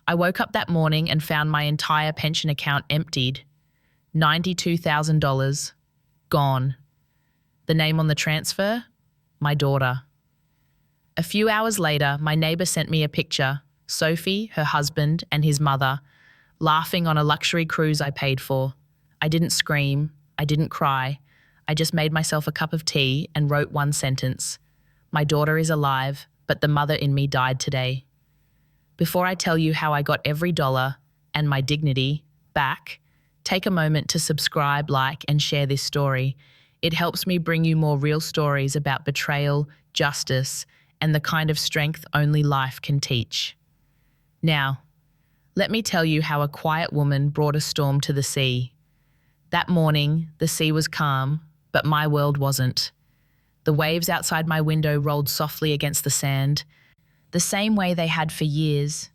I woke up that morning and found my entire pension account emptied. $92,000. Gone. The name on the transfer? My daughter. A few hours later, my neighbour sent me a picture. Sophie, her husband, and his mother, laughing on a luxury cruise I paid for. I didn't scream. I didn't cry. I just made myself a cup of tea and wrote one sentence. My daughter is alive, but the mother in me died today. Before I tell you how I got every dollar and my dignity back, take a moment to subscribe, like, and share this story. It helps me bring you more real stories about betrayal, justice, and the kind of strength only life can teach. Now, let me tell you how a quiet woman brought a storm to the sea. That morning, the sea was calm, but my world wasn't. The waves outside my window rolled softly against the sand, the same way they had for years.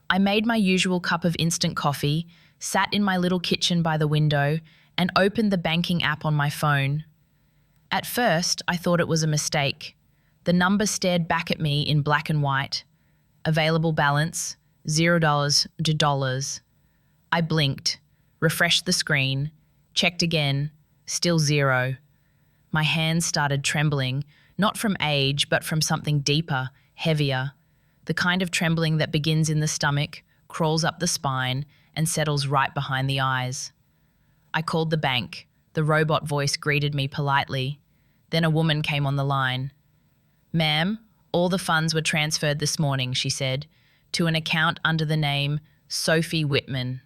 I made my usual cup of instant coffee, sat in my little kitchen by the window, and opened the banking app on my phone. At first, I thought it was a mistake. The number stared back at me in black and white. Available balance, $0 to dollars. I blinked, refreshed the screen, checked again, still zero. My hands started trembling, not from age, but from something deeper, heavier. The kind of trembling that begins in the stomach, crawls up the spine, and settles right behind the eyes. I called the bank. The robot voice greeted me politely. Then a woman came on the line. "Ma'am, all the funds were transferred this morning," she said, "to an account under the name Sophie Whitman."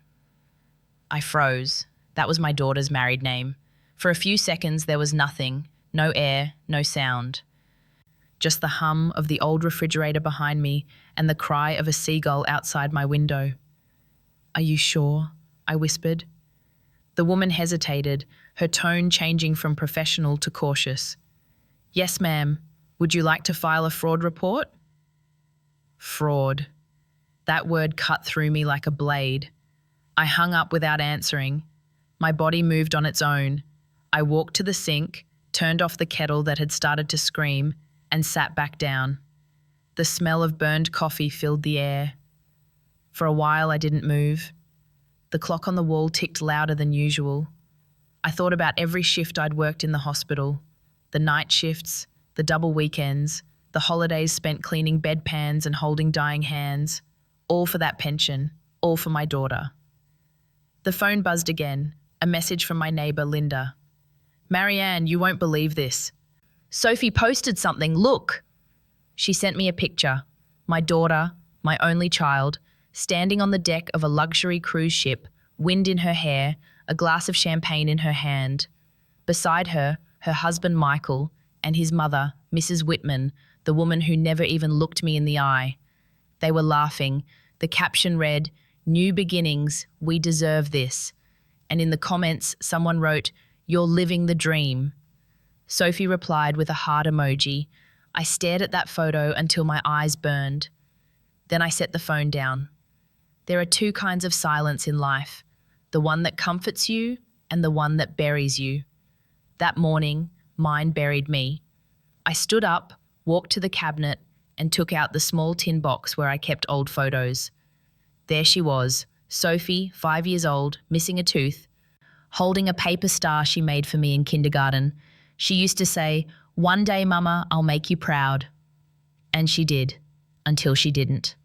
I froze. That was my daughter's married name. For a few seconds there was nothing, no air, no sound. Just the hum of the old refrigerator behind me and the cry of a seagull outside my window. "Are you sure?" I whispered. The woman hesitated, her tone changing from professional to cautious. "Yes, ma'am. Would you like to file a fraud report?" Fraud. That word cut through me like a blade. I hung up without answering. My body moved on its own. I walked to the sink, turned off the kettle that had started to scream, and sat back down. The smell of burned coffee filled the air. For a while I didn't move. The clock on the wall ticked louder than usual. I thought about every shift I'd worked in the hospital, the night shifts, the double weekends, the holidays spent cleaning bedpans and holding dying hands, all for that pension, all for my daughter. The phone buzzed again, a message from my neighbour, Linda. "Marianne, you won't believe this. Sophie posted something, look." She sent me a picture. My daughter, my only child, standing on the deck of a luxury cruise ship, wind in her hair, a glass of champagne in her hand. Beside her, her husband Michael, and his mother, Mrs. Whitman, the woman who never even looked me in the eye. They were laughing. The caption read, "New beginnings, we deserve this." And in the comments, someone wrote, "You're living the dream." Sophie replied with a heart emoji. I stared at that photo until my eyes burned. Then I set the phone down. There are two kinds of silence in life, the one that comforts you and the one that buries you. That morning, mine buried me. I stood up, walked to the cabinet, and took out the small tin box where I kept old photos. There she was, Sophie, 5 years old, missing a tooth, holding a paper star she made for me in kindergarten. She used to say, "One day, Mama, I'll make you proud." And she did, until she didn't.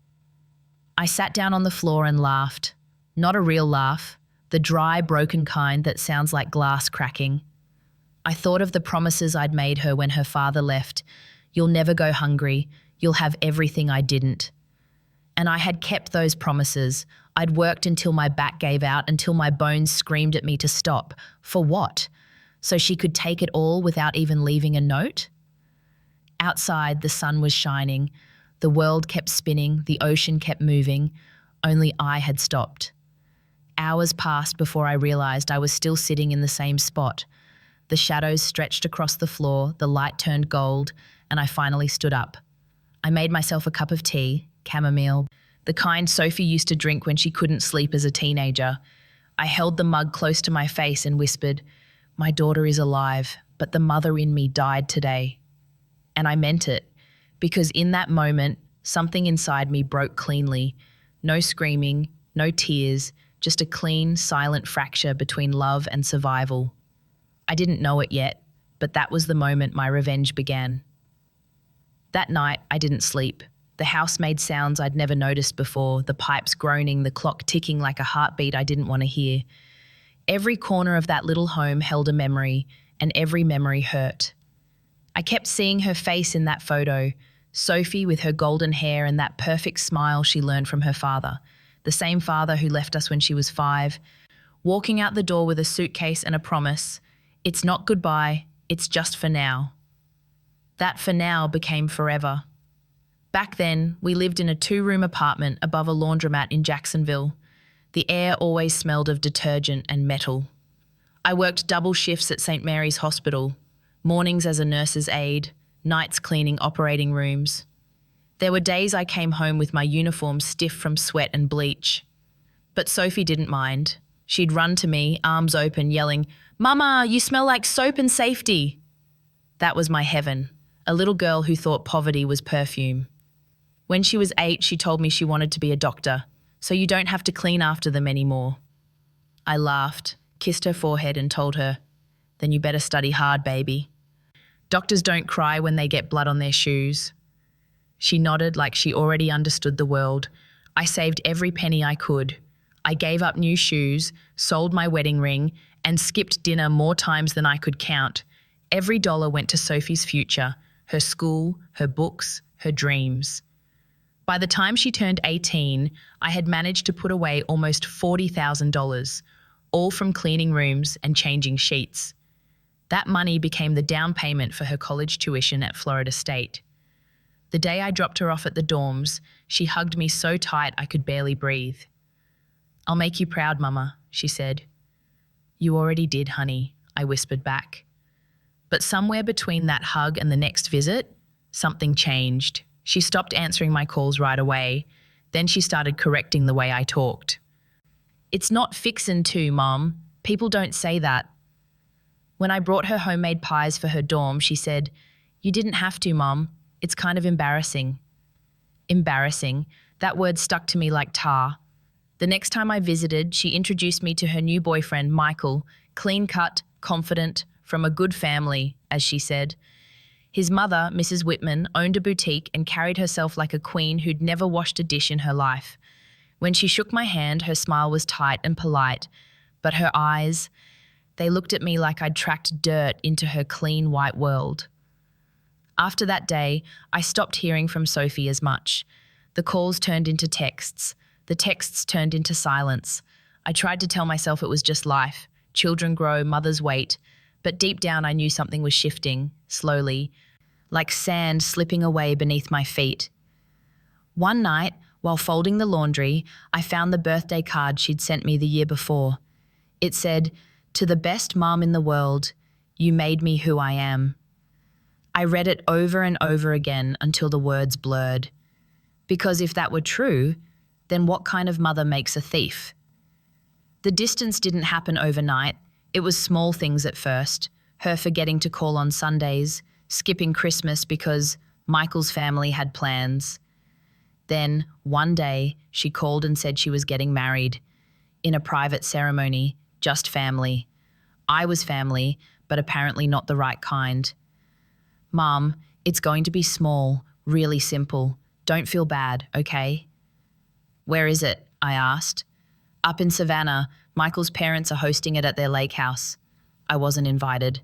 I sat down on the floor and laughed. Not a real laugh, the dry, broken kind that sounds like glass cracking. I thought of the promises I'd made her when her father left. "You'll never go hungry. You'll have everything I didn't." And I had kept those promises. I'd worked until my back gave out, until my bones screamed at me to stop. For what? So she could take it all without even leaving a note? Outside, the sun was shining. The world kept spinning, the ocean kept moving. Only I had stopped. Hours passed before I realized I was still sitting in the same spot. The shadows stretched across the floor, the light turned gold, and I finally stood up. I made myself a cup of tea, chamomile, the kind Sophie used to drink when she couldn't sleep as a teenager. I held the mug close to my face and whispered, "My daughter is alive, but the mother in me died today." And I meant it, because in that moment, something inside me broke cleanly. No screaming, no tears, just a clean, silent fracture between love and survival. I didn't know it yet, but that was the moment my revenge began. That night, I didn't sleep. The house made sounds I'd never noticed before, the pipes groaning, the clock ticking like a heartbeat I didn't want to hear. Every corner of that little home held a memory, and every memory hurt. I kept seeing her face in that photo, Sophie with her golden hair and that perfect smile she learned from her father, the same father who left us when she was 5, walking out the door with a suitcase and a promise, "It's not goodbye, it's just for now." That for now became forever. Back then, we lived in a 2-room apartment above a laundromat in Jacksonville. The air always smelled of detergent and metal. I worked double shifts at St. Mary's Hospital, mornings as a nurse's aide, nights cleaning operating rooms. There were days I came home with my uniform stiff from sweat and bleach. But Sophie didn't mind. She'd run to me, arms open, yelling, "Mama, you smell like soap and safety." That was my heaven, a little girl who thought poverty was perfume. When she was 8, she told me she wanted to be a doctor, so you don't have to clean after them anymore. I laughed, kissed her forehead and told her, "Then you better study hard, baby. Doctors don't cry when they get blood on their shoes." She nodded like she already understood the world. I saved every penny I could. I gave up new shoes, sold my wedding ring, and skipped dinner more times than I could count. Every dollar went to Sophie's future, her school, her books, her dreams. By the time she turned 18, I had managed to put away almost $40,000, all from cleaning rooms and changing sheets. That money became the down payment for her college tuition at Florida State. The day I dropped her off at the dorms, she hugged me so tight I could barely breathe. "I'll make you proud, Mama," she said. "You already did, honey," I whispered back. But somewhere between that hug and the next visit, something changed. She stopped answering my calls right away. Then she started correcting the way I talked. "It's not fixin' to, Mom. People don't say that." When I brought her homemade pies for her dorm, she said, "You didn't have to, Mom. It's kind of embarrassing." Embarrassing. That word stuck to me like tar. The next time I visited, she introduced me to her new boyfriend, Michael, clean-cut, confident, from a good family, as she said. His mother, Mrs. Whitman, owned a boutique and carried herself like a queen who'd never washed a dish in her life. When she shook my hand, her smile was tight and polite, but her eyes, they looked at me like I'd tracked dirt into her clean white world. After that day, I stopped hearing from Sophie as much. The calls turned into texts. The texts turned into silence. I tried to tell myself it was just life. Children grow, mothers wait. But deep down I knew something was shifting, slowly, like sand slipping away beneath my feet. One night, while folding the laundry, I found the birthday card she'd sent me the year before. It said, "To the best mom in the world, you made me who I am." I read it over and over again until the words blurred. Because if that were true, then what kind of mother makes a thief? The distance didn't happen overnight. It was small things at first, her forgetting to call on Sundays, skipping Christmas because Michael's family had plans. Then, one day, she called and said she was getting married. In a private ceremony, just family. I was family, but apparently not the right kind. "Mom, it's going to be small, really simple. Don't feel bad, okay?" "Where is it?" I asked. "Up in Savannah. Michael's parents are hosting it at their lake house." I wasn't invited.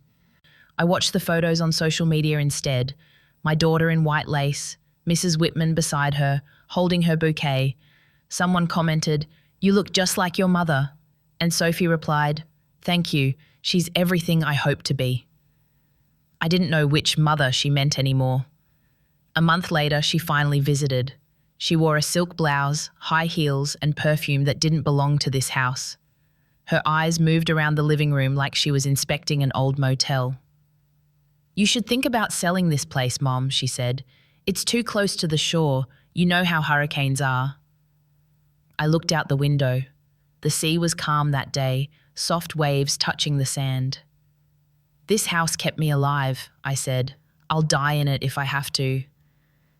I watched the photos on social media instead. My daughter in white lace, Mrs. Whitman beside her, holding her bouquet. Someone commented, "You look just like your mother." And Sophie replied, "Thank you. She's everything I hope to be." I didn't know which mother she meant anymore. A month later, she finally visited. She wore a silk blouse, high heels, and perfume that didn't belong to this house. Her eyes moved around the living room like she was inspecting an old motel. "You should think about selling this place, Mom," she said. "It's too close to the shore. You know how hurricanes are." I looked out the window. The sea was calm that day, soft waves touching the sand. "This house kept me alive," I said. "I'll die in it if I have to."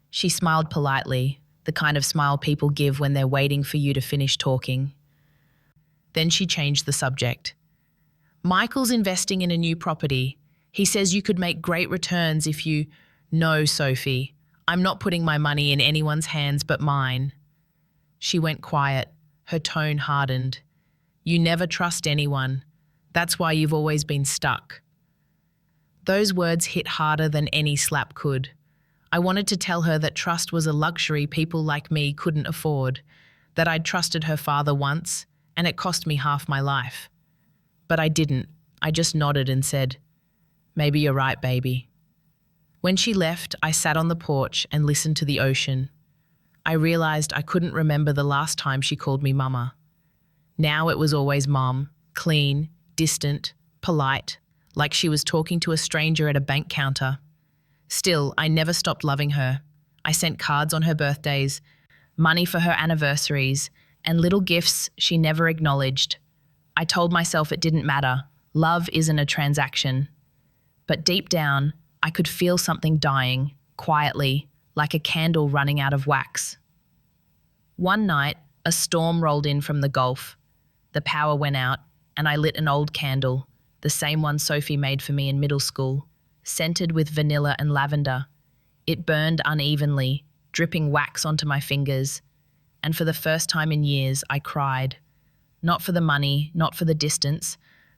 She smiled politely. the kind of smile people give when they're waiting for you to finish talking. Then she changed the subject. Michael's investing in a new property. He says you could make great returns if you... No, Sophie, I'm not putting my money in anyone's hands but mine. She went quiet. Her tone hardened. You never trust anyone. That's why you've always been stuck. Those words hit harder than any slap could. I wanted to tell her that trust was a luxury people like me couldn't afford, that I'd trusted her father once, and it cost me half my life. But I didn't. I just nodded and said, "Maybe you're right, baby." When she left, I sat on the porch and listened to the ocean. I realized I couldn't remember the last time she called me mama. Now it was always mom, clean, distant, polite, like she was talking to a stranger at a bank counter. Still, I never stopped loving her. I sent cards on her birthdays, money for her anniversaries, and little gifts she never acknowledged. I told myself it didn't matter. Love isn't a transaction. But deep down, I could feel something dying, quietly, like a candle running out of wax. One night, a storm rolled in from the Gulf. The power went out, and I lit an old candle, the same one Sophie made for me in middle school, scented with vanilla and lavender. It burned unevenly, dripping wax onto my fingers, and for the first time in years, I cried. Not for the money, not for the distance,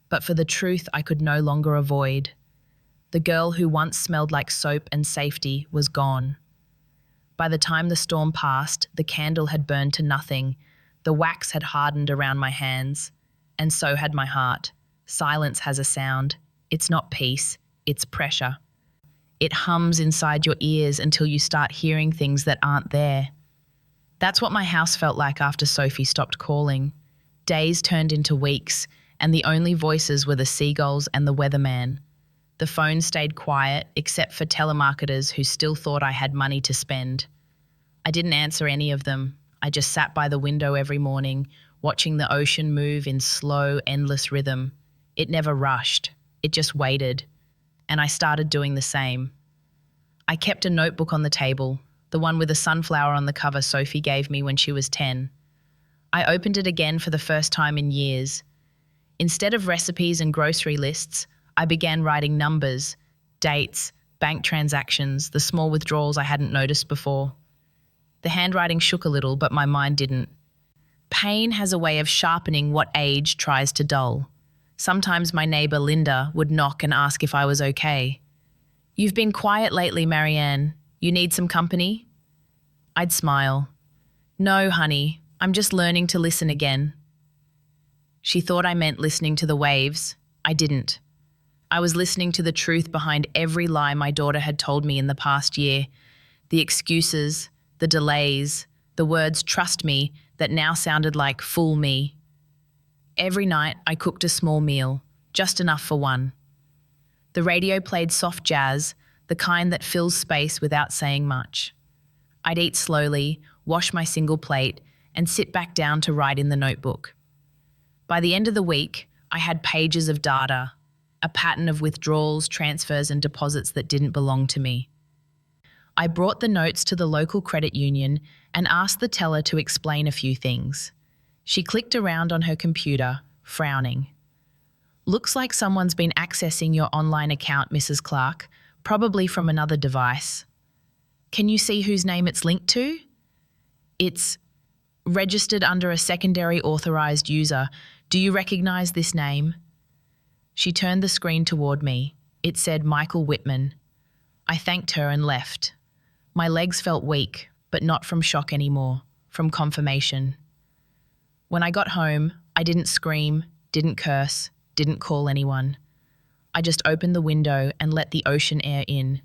but for the truth I could no longer avoid. The girl who once smelled like soap and safety was gone. By the time the storm passed, the candle had burned to nothing. The wax had hardened around my hands, and so had my heart. Silence has a sound. It's not peace, it's pressure. It hums inside your ears until you start hearing things that aren't there. That's what my house felt like after Sophie stopped calling. Days turned into weeks, and the only voices were the seagulls and the weatherman. The phone stayed quiet, except for telemarketers who still thought I had money to spend. I didn't answer any of them. I just sat by the window every morning, watching the ocean move in slow, endless rhythm. It never rushed. It just waited. And I started doing the same. I kept a notebook on the table, the one with a sunflower on the cover Sophie gave me when she was 10. I opened it again for the first time in years. Instead of recipes and grocery lists, I began writing numbers, dates, bank transactions, the small withdrawals I hadn't noticed before. The handwriting shook a little, but my mind didn't. Pain has a way of sharpening what age tries to dull. Sometimes my neighbour Linda would knock and ask if I was okay. "You've been quiet lately, Marianne. You need some company?" I'd smile. "No, honey, I'm just learning to listen again." She thought I meant listening to the waves. I didn't. I was listening to the truth behind every lie my daughter had told me in the past year. The excuses, the delays, the words "trust me" that now sounded like "fool me." Every night I cooked a small meal, just enough for one. The radio played soft jazz, the kind that fills space without saying much. I'd eat slowly, wash my single plate, and sit back down to write in the notebook. By the end of the week, I had pages of data, a pattern of withdrawals, transfers, and deposits that didn't belong to me. I brought the notes to the local credit union and asked the teller to explain a few things. She clicked around on her computer, frowning. "Looks like someone's been accessing your online account, Mrs. Clark, probably from another device. Can you see whose name it's linked to? It's registered under a secondary authorized user. Do you recognize this name?" She turned the screen toward me. It said Michael Whitman. I thanked her and left. My legs felt weak, but not from shock anymore, from confirmation. When I got home, I didn't scream, didn't curse, didn't call anyone. I just opened the window and let the ocean air in.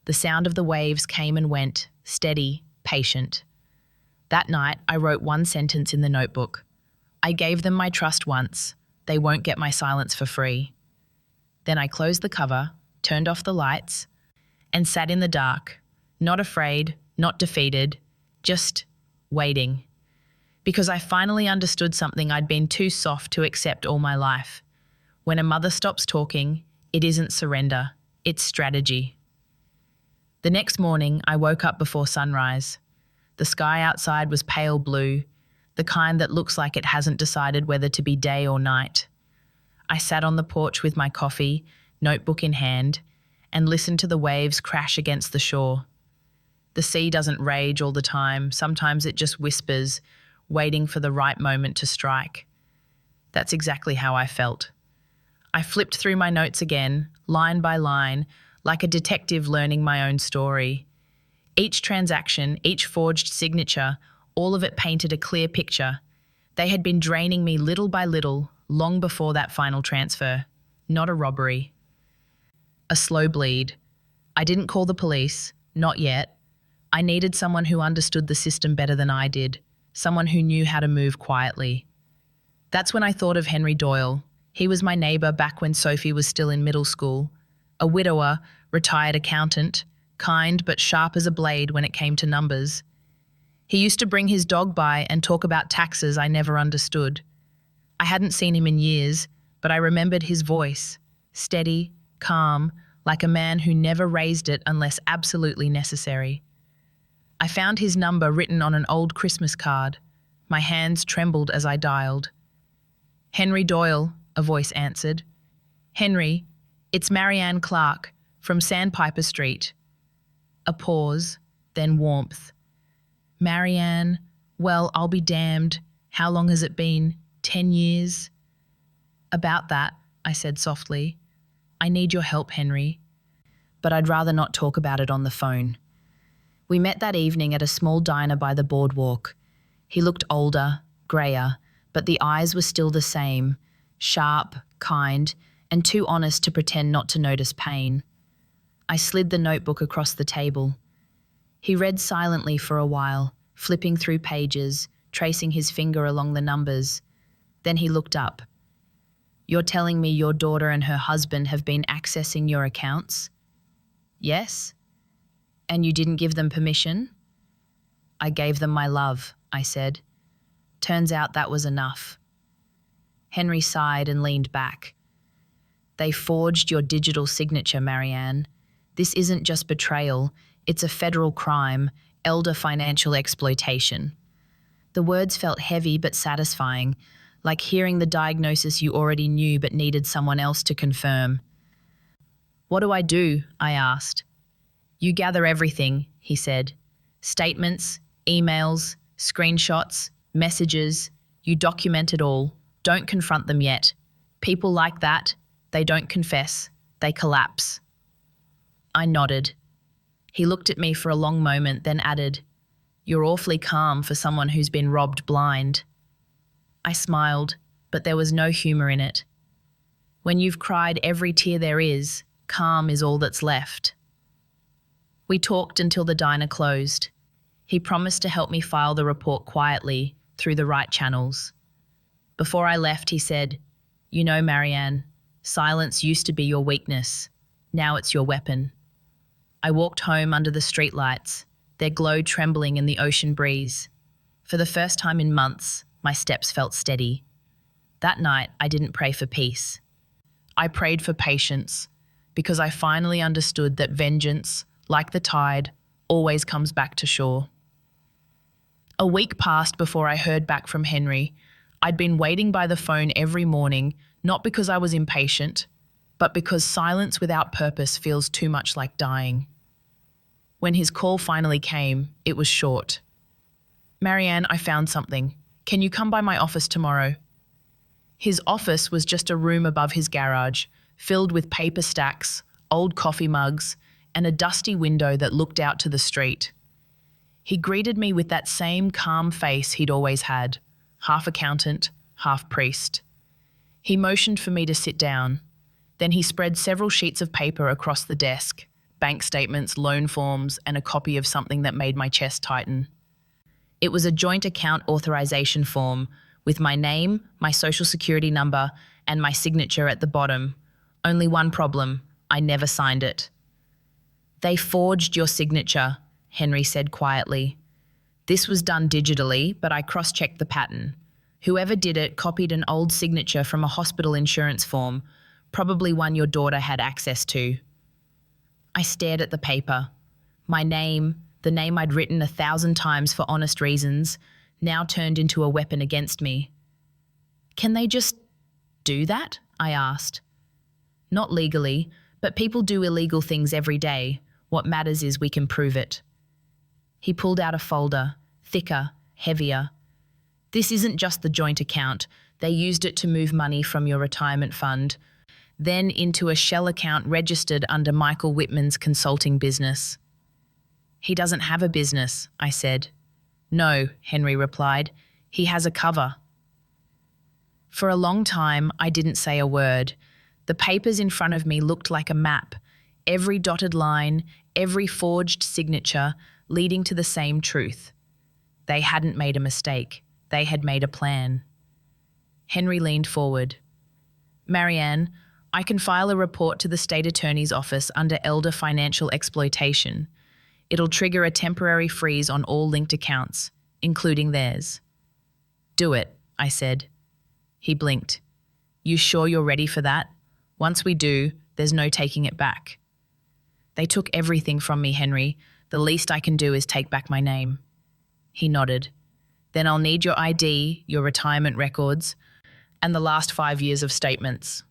The sound of the waves came and went, steady, patient. That night, I wrote one sentence in the notebook. I gave them my trust once. They won't get my silence for free. Then I closed the cover, turned off the lights, and sat in the dark, not afraid, not defeated, just waiting. Because I finally understood something I'd been too soft to accept all my life. When a mother stops talking, it isn't surrender, it's strategy. The next morning, I woke up before sunrise. The sky outside was pale blue, the kind that looks like it hasn't decided whether to be day or night. I sat on the porch with my coffee, notebook in hand, and listened to the waves crash against the shore. The sea doesn't rage all the time. Sometimes it just whispers, waiting for the right moment to strike. That's exactly how I felt. I flipped through my notes again, line by line, like a detective learning my own story. Each transaction, each forged signature, all of it painted a clear picture. They had been draining me little by little, long before that final transfer. Not a robbery. A slow bleed. I didn't call the police, not yet. I needed someone who understood the system better than I did, someone who knew how to move quietly. That's when I thought of Henry Doyle. He was my neighbour back when Sophie was still in middle school. A widower, retired accountant, kind but sharp as a blade when it came to numbers. He used to bring his dog by and talk about taxes I never understood. I hadn't seen him in years, but I remembered his voice, steady, calm, like a man who never raised it unless absolutely necessary. I found his number written on an old Christmas card. My hands trembled as I dialed. "Henry Doyle," a voice answered. "Henry, it's Marianne Clark from Sandpiper Street." A pause, then warmth. "Marianne, well, I'll be damned. How long has it been? 10 years? "About that," I said softly. "I need your help, Henry. But I'd rather not talk about it on the phone." We met that evening at a small diner by the boardwalk. He looked older, greyer, but the eyes were still the same, sharp, kind, and too honest to pretend not to notice pain. I slid the notebook across the table. He read silently for a while, flipping through pages, tracing his finger along the numbers. Then he looked up. "You're telling me your daughter and her husband have been accessing your accounts?" "Yes." "And you didn't give them permission?" "I gave them my love," I said. "Turns out that was enough." Henry sighed and leaned back. "They forged your digital signature, Marianne. This isn't just betrayal, it's a federal crime, elder financial exploitation." The words felt heavy but satisfying, like hearing the diagnosis you already knew but needed someone else to confirm. "What do I do?" I asked. "You gather everything," he said. "Statements, emails, screenshots, messages. You document it all. Don't confront them yet. People like that, they don't confess. They collapse." I nodded. He looked at me for a long moment, then added, "You're awfully calm for someone who's been robbed blind." I smiled, but there was no humour in it. When you've cried every tear there is, calm is all that's left. We talked until the diner closed. He promised to help me file the report quietly, through the right channels. Before I left, he said, "You know, Marianne, silence used to be your weakness. Now it's your weapon." I walked home under the streetlights, their glow trembling in the ocean breeze. For the first time in months, my steps felt steady. That night, I didn't pray for peace. I prayed for patience, because I finally understood that vengeance, like the tide, always comes back to shore. A week passed before I heard back from Henry. I'd been waiting by the phone every morning, not because I was impatient, but because silence without purpose feels too much like dying. When his call finally came, it was short. "Marianne, I found something. Can you come by my office tomorrow?" His office was just a room above his garage, filled with paper stacks, old coffee mugs, and a dusty window that looked out to the street. He greeted me with that same calm face he'd always had, half accountant, half priest. He motioned for me to sit down. Then he spread several sheets of paper across the desk, bank statements, loan forms, and a copy of something that made my chest tighten. It was a joint account authorization form with my name, my social security number, and my signature at the bottom. Only one problem, I never signed it. "They forged your signature," Henry said quietly. "This was done digitally, but I cross-checked the pattern. Whoever did it copied an old signature from a hospital insurance form, probably one your daughter had access to." I stared at the paper. My name, The name I'd written 1,000 times for honest reasons, now turned into a weapon against me. Can they just do that? I asked. Not legally, but people do illegal things every day. What matters is we can prove it. He pulled out a folder, thicker, heavier. This isn't just the joint account. They used it to move money from your retirement fund, then into a shell account registered under Michael Whitman's consulting business. He doesn't have a business, I said. No, Henry replied. He has a cover. For a long time, I didn't say a word. The papers in front of me looked like a map, every dotted line, every forged signature leading to the same truth. They hadn't made a mistake. They had made a plan. Henry leaned forward. Marianne, I can file a report to the state attorney's office under elder financial exploitation. It'll trigger a temporary freeze on all linked accounts, including theirs. Do it, I said. He blinked. You sure you're ready for that? Once we do, there's no taking it back. They took everything from me, Henry. The least I can do is take back my name. He nodded. Then I'll need your ID, your retirement records, and the last 5 years of statements.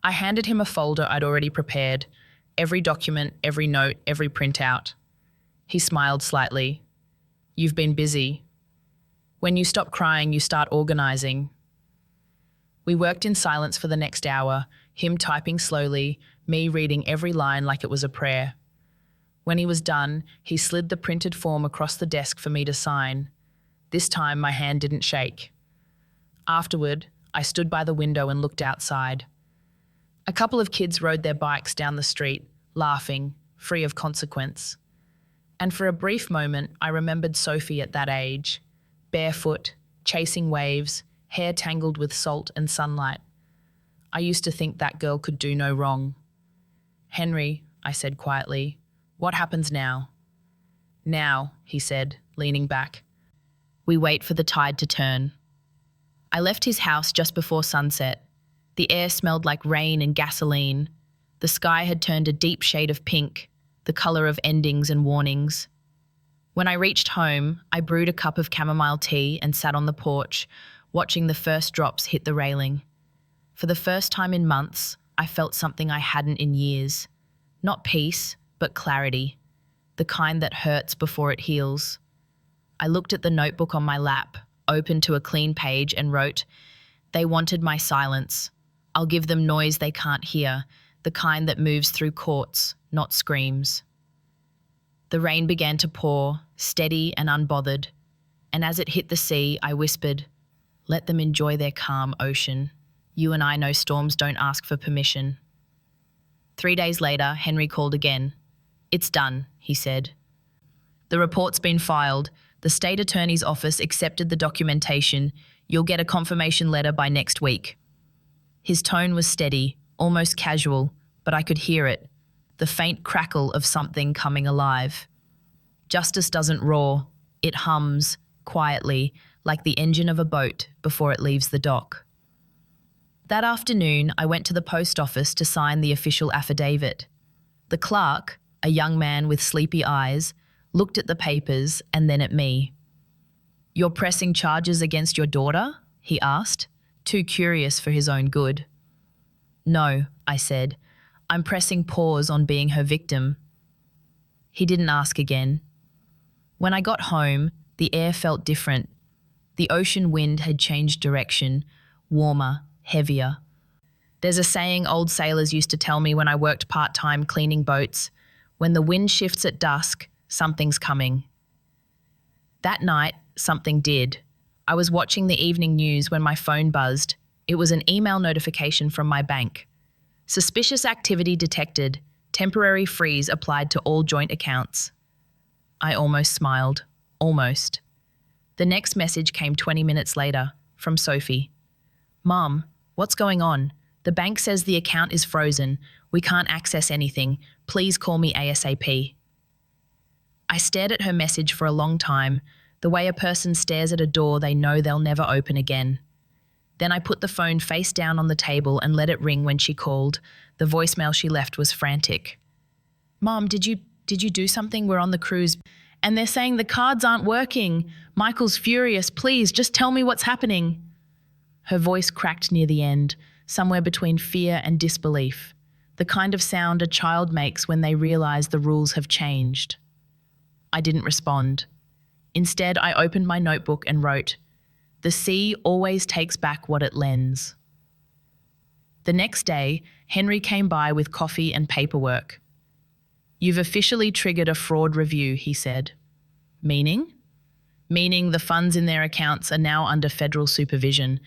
I handed him a folder I'd already prepared, every document, every note, every printout. He smiled slightly. You've been busy. When you stop crying, you start organizing. We worked in silence for the next hour, him typing slowly, me reading every line like it was a prayer. When he was done, he slid the printed form across the desk for me to sign. This time, my hand didn't shake. Afterward, I stood by the window and looked outside. A couple of kids rode their bikes down the street, laughing, free of consequence. And for a brief moment, I remembered Sophie at that age, barefoot, chasing waves, hair tangled with salt and sunlight. I used to think that girl could do no wrong. Henry, I said quietly, what happens now? Now, he said, leaning back. We wait for the tide to turn. I left his house just before sunset. The air smelled like rain and gasoline. The sky had turned a deep shade of pink, the colour of endings and warnings. When I reached home, I brewed a cup of chamomile tea and sat on the porch, watching the first drops hit the railing. For the first time in months, I felt something I hadn't in years. Not peace, but clarity. The kind that hurts before it heals. I looked at the notebook on my lap, opened to a clean page, and wrote, They wanted my silence. I'll give them noise they can't hear, the kind that moves through courts, not screams. The rain began to pour, steady and unbothered, and as it hit the sea, I whispered, Let them enjoy their calm ocean. You and I know storms don't ask for permission. 3 days later, Henry called again. It's done, he said. The report's been filed. The state attorney's office accepted the documentation. You'll get a confirmation letter by next week. His tone was steady, almost casual, but I could hear it, the faint crackle of something coming alive. Justice doesn't roar. It hums, quietly, like the engine of a boat before it leaves the dock. That afternoon, I went to the post office to sign the official affidavit. The clerk, a young man with sleepy eyes, looked at the papers and then at me. You're pressing charges against your daughter? He asked, too curious for his own good. No, I said. I'm pressing pause on being her victim. He didn't ask again. When I got home, the air felt different. The ocean wind had changed direction, warmer, heavier. There's a saying old sailors used to tell me when I worked part-time cleaning boats, when the wind shifts at dusk, something's coming. That night, something did. I was watching the evening news when my phone buzzed. It was an email notification from my bank. Suspicious activity detected. Temporary freeze applied to all joint accounts. I almost smiled. Almost. The next message came 20 minutes later, from Sophie. Mom, what's going on? The bank says the account is frozen. We can't access anything. Please call me ASAP. I stared at her message for a long time, the way a person stares at a door they know they'll never open again. Then I put the phone face down on the table and let it ring when she called. The voicemail she left was frantic. Mom, did you Did you do something? We're on the cruise. And they're saying the cards aren't working. Michael's furious. Please, just tell me what's happening. Her voice cracked near the end, somewhere between fear and disbelief. The kind of sound a child makes when they realize the rules have changed. I didn't respond. Instead, I opened my notebook and wrote, "The sea always takes back what it lends." The next day, Henry came by with coffee and paperwork. "You've officially triggered a fraud review," he said. Meaning? Meaning the funds in their accounts are now under federal supervision.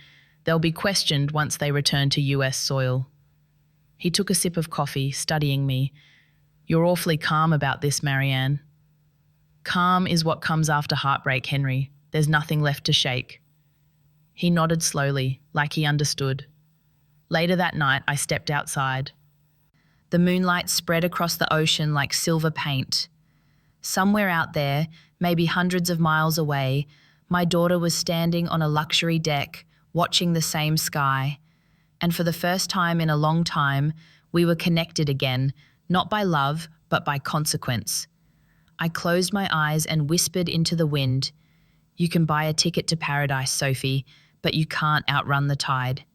They'll be questioned once they return to US soil. He took a sip of coffee, studying me. "You're awfully calm about this, Marianne." "Calm is what comes after heartbreak, Henry. There's nothing left to shake." He nodded slowly, like he understood. Later that night, I stepped outside. The moonlight spread across the ocean like silver paint. Somewhere out there, maybe hundreds of miles away, my daughter was standing on a luxury deck, watching the same sky. And for the first time in a long time, we were connected again, not by love, but by consequence. I closed my eyes and whispered into the wind, "You can buy a ticket to paradise, Sophie, but you can't outrun the tide."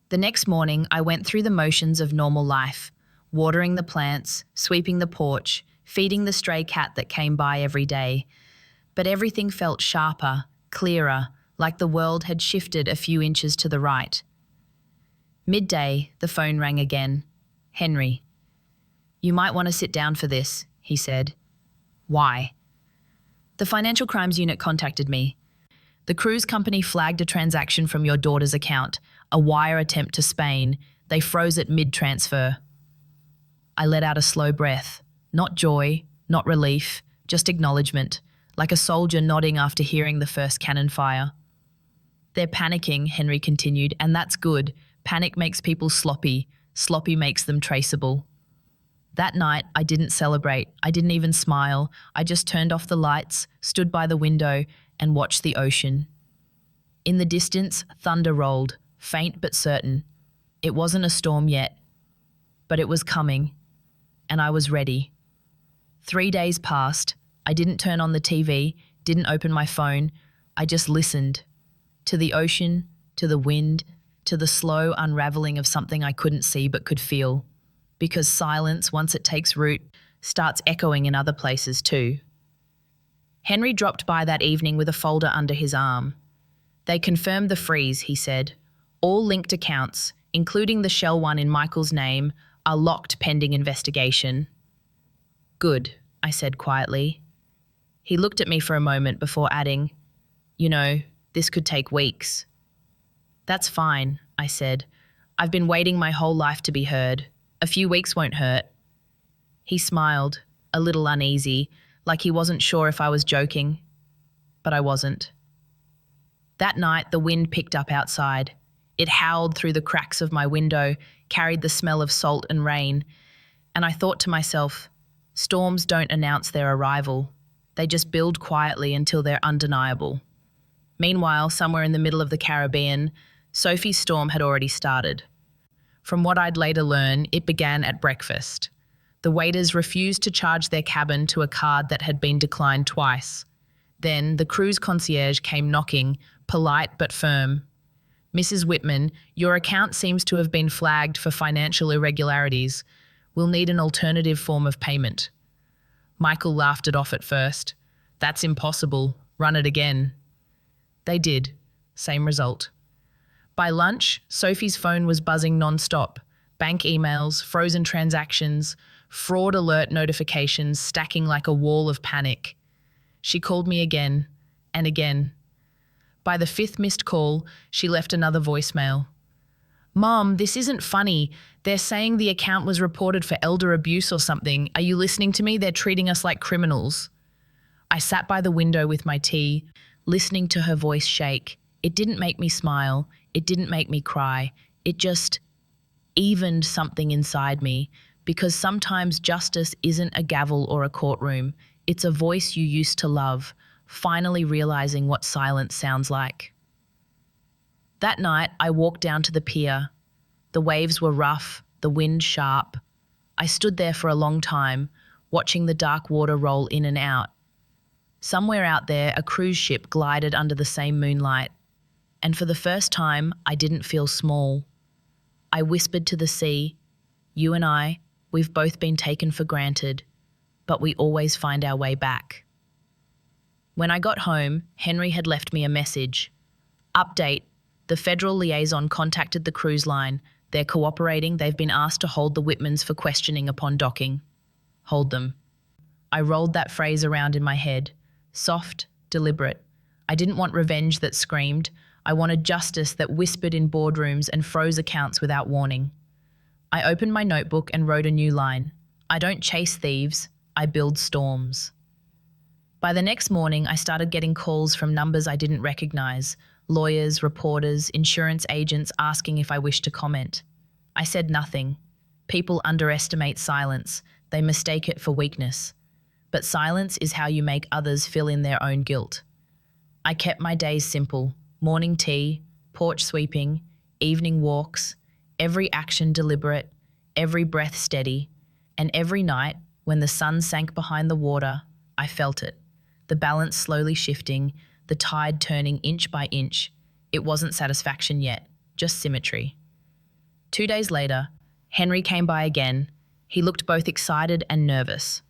The next morning, I went through the motions of normal life, watering the plants, sweeping the porch, feeding the stray cat that came by every day. But everything felt sharper, clearer, like the world had shifted a few inches to the right. Midday, the phone rang again. "Henry." "You might want to sit down for this," he said. "Why?" "The Financial Crimes Unit contacted me. The cruise company flagged a transaction from your daughter's account, a wire attempt to Spain. They froze it mid-transfer." I let out a slow breath. Not joy, not relief, just acknowledgement, like a soldier nodding after hearing the first cannon fire. "They're panicking," Henry continued, "and that's good. Panic makes people sloppy. Sloppy makes them traceable." That night, I didn't celebrate. I didn't even smile. I just turned off the lights, stood by the window, and watched the ocean. In the distance, thunder rolled, faint but certain. It wasn't a storm yet, but it was coming, and I was ready. 3 days passed. I didn't turn on the TV, didn't open my phone. I just listened. To the ocean, to the wind, to the slow unraveling of something I couldn't see but could feel. Because silence, once it takes root, starts echoing in other places too. Henry dropped by that evening with a folder under his arm. "They confirmed the freeze," he said. "All linked accounts, including the Shell one in Michael's name, are locked pending investigation." "Good," I said quietly. He looked at me for a moment before adding, "You know, this could take weeks." "That's fine," I said. "I've been waiting my whole life to be heard. A few weeks won't hurt." He smiled, a little uneasy, like he wasn't sure if I was joking. But I wasn't. That night, the wind picked up outside. It howled through the cracks of my window, carried the smell of salt and rain, and I thought to myself, storms don't announce their arrival. They just build quietly until they're undeniable. Meanwhile, somewhere in the middle of the Caribbean, Sophie's storm had already started. From what I'd later learn, it began at breakfast. The waiters refused to charge their cabin to a card that had been declined twice. Then the cruise concierge came knocking, polite but firm. "Mrs. Whitman, your account seems to have been flagged for financial irregularities. We'll need an alternative form of payment." Michael laughed it off at first. "That's impossible. Run it again." They did. Same result. By lunch, Sophie's phone was buzzing non-stop. Bank emails, frozen transactions, fraud alert notifications stacking like a wall of panic. She called me again and again. By the 5th missed call, she left another voicemail. "Mom, this isn't funny. They're saying the account was reported for elder abuse or something. Are you listening to me? They're treating us like criminals." I sat by the window with my tea, listening to her voice shake. It didn't make me smile. It didn't make me cry. It just evened something inside me, because sometimes justice isn't a gavel or a courtroom. It's a voice you used to love, finally realizing what silence sounds like. That night, I walked down to the pier. The waves were rough, the wind sharp. I stood there for a long time, watching the dark water roll in and out. Somewhere out there, a cruise ship glided under the same moonlight, and for the first time, I didn't feel small. I whispered to the sea, "You and I, we've both been taken for granted, but we always find our way back." When I got home, Henry had left me a message. Update: the federal liaison contacted the cruise line. They're cooperating. They've been asked to hold the Whitmans for questioning upon docking. Hold them. I rolled that phrase around in my head. Soft, deliberate. I didn't want revenge that screamed. I wanted justice that whispered in boardrooms and froze accounts without warning. I opened my notebook and wrote a new line. I don't chase thieves, I build storms. By the next morning, I started getting calls from numbers I didn't recognize. Lawyers, reporters, insurance agents asking if I wished to comment. I said nothing. People underestimate silence. They mistake it for weakness. But silence is how you make others fill in their own guilt. I kept my days simple. Morning tea, porch sweeping, evening walks, every action deliberate, every breath steady, and every night, when the sun sank behind the water, I felt it. The balance slowly shifting, the tide turning inch by inch. It wasn't satisfaction yet, just symmetry. 2 days later, Henry came by again. He looked both excited and nervous.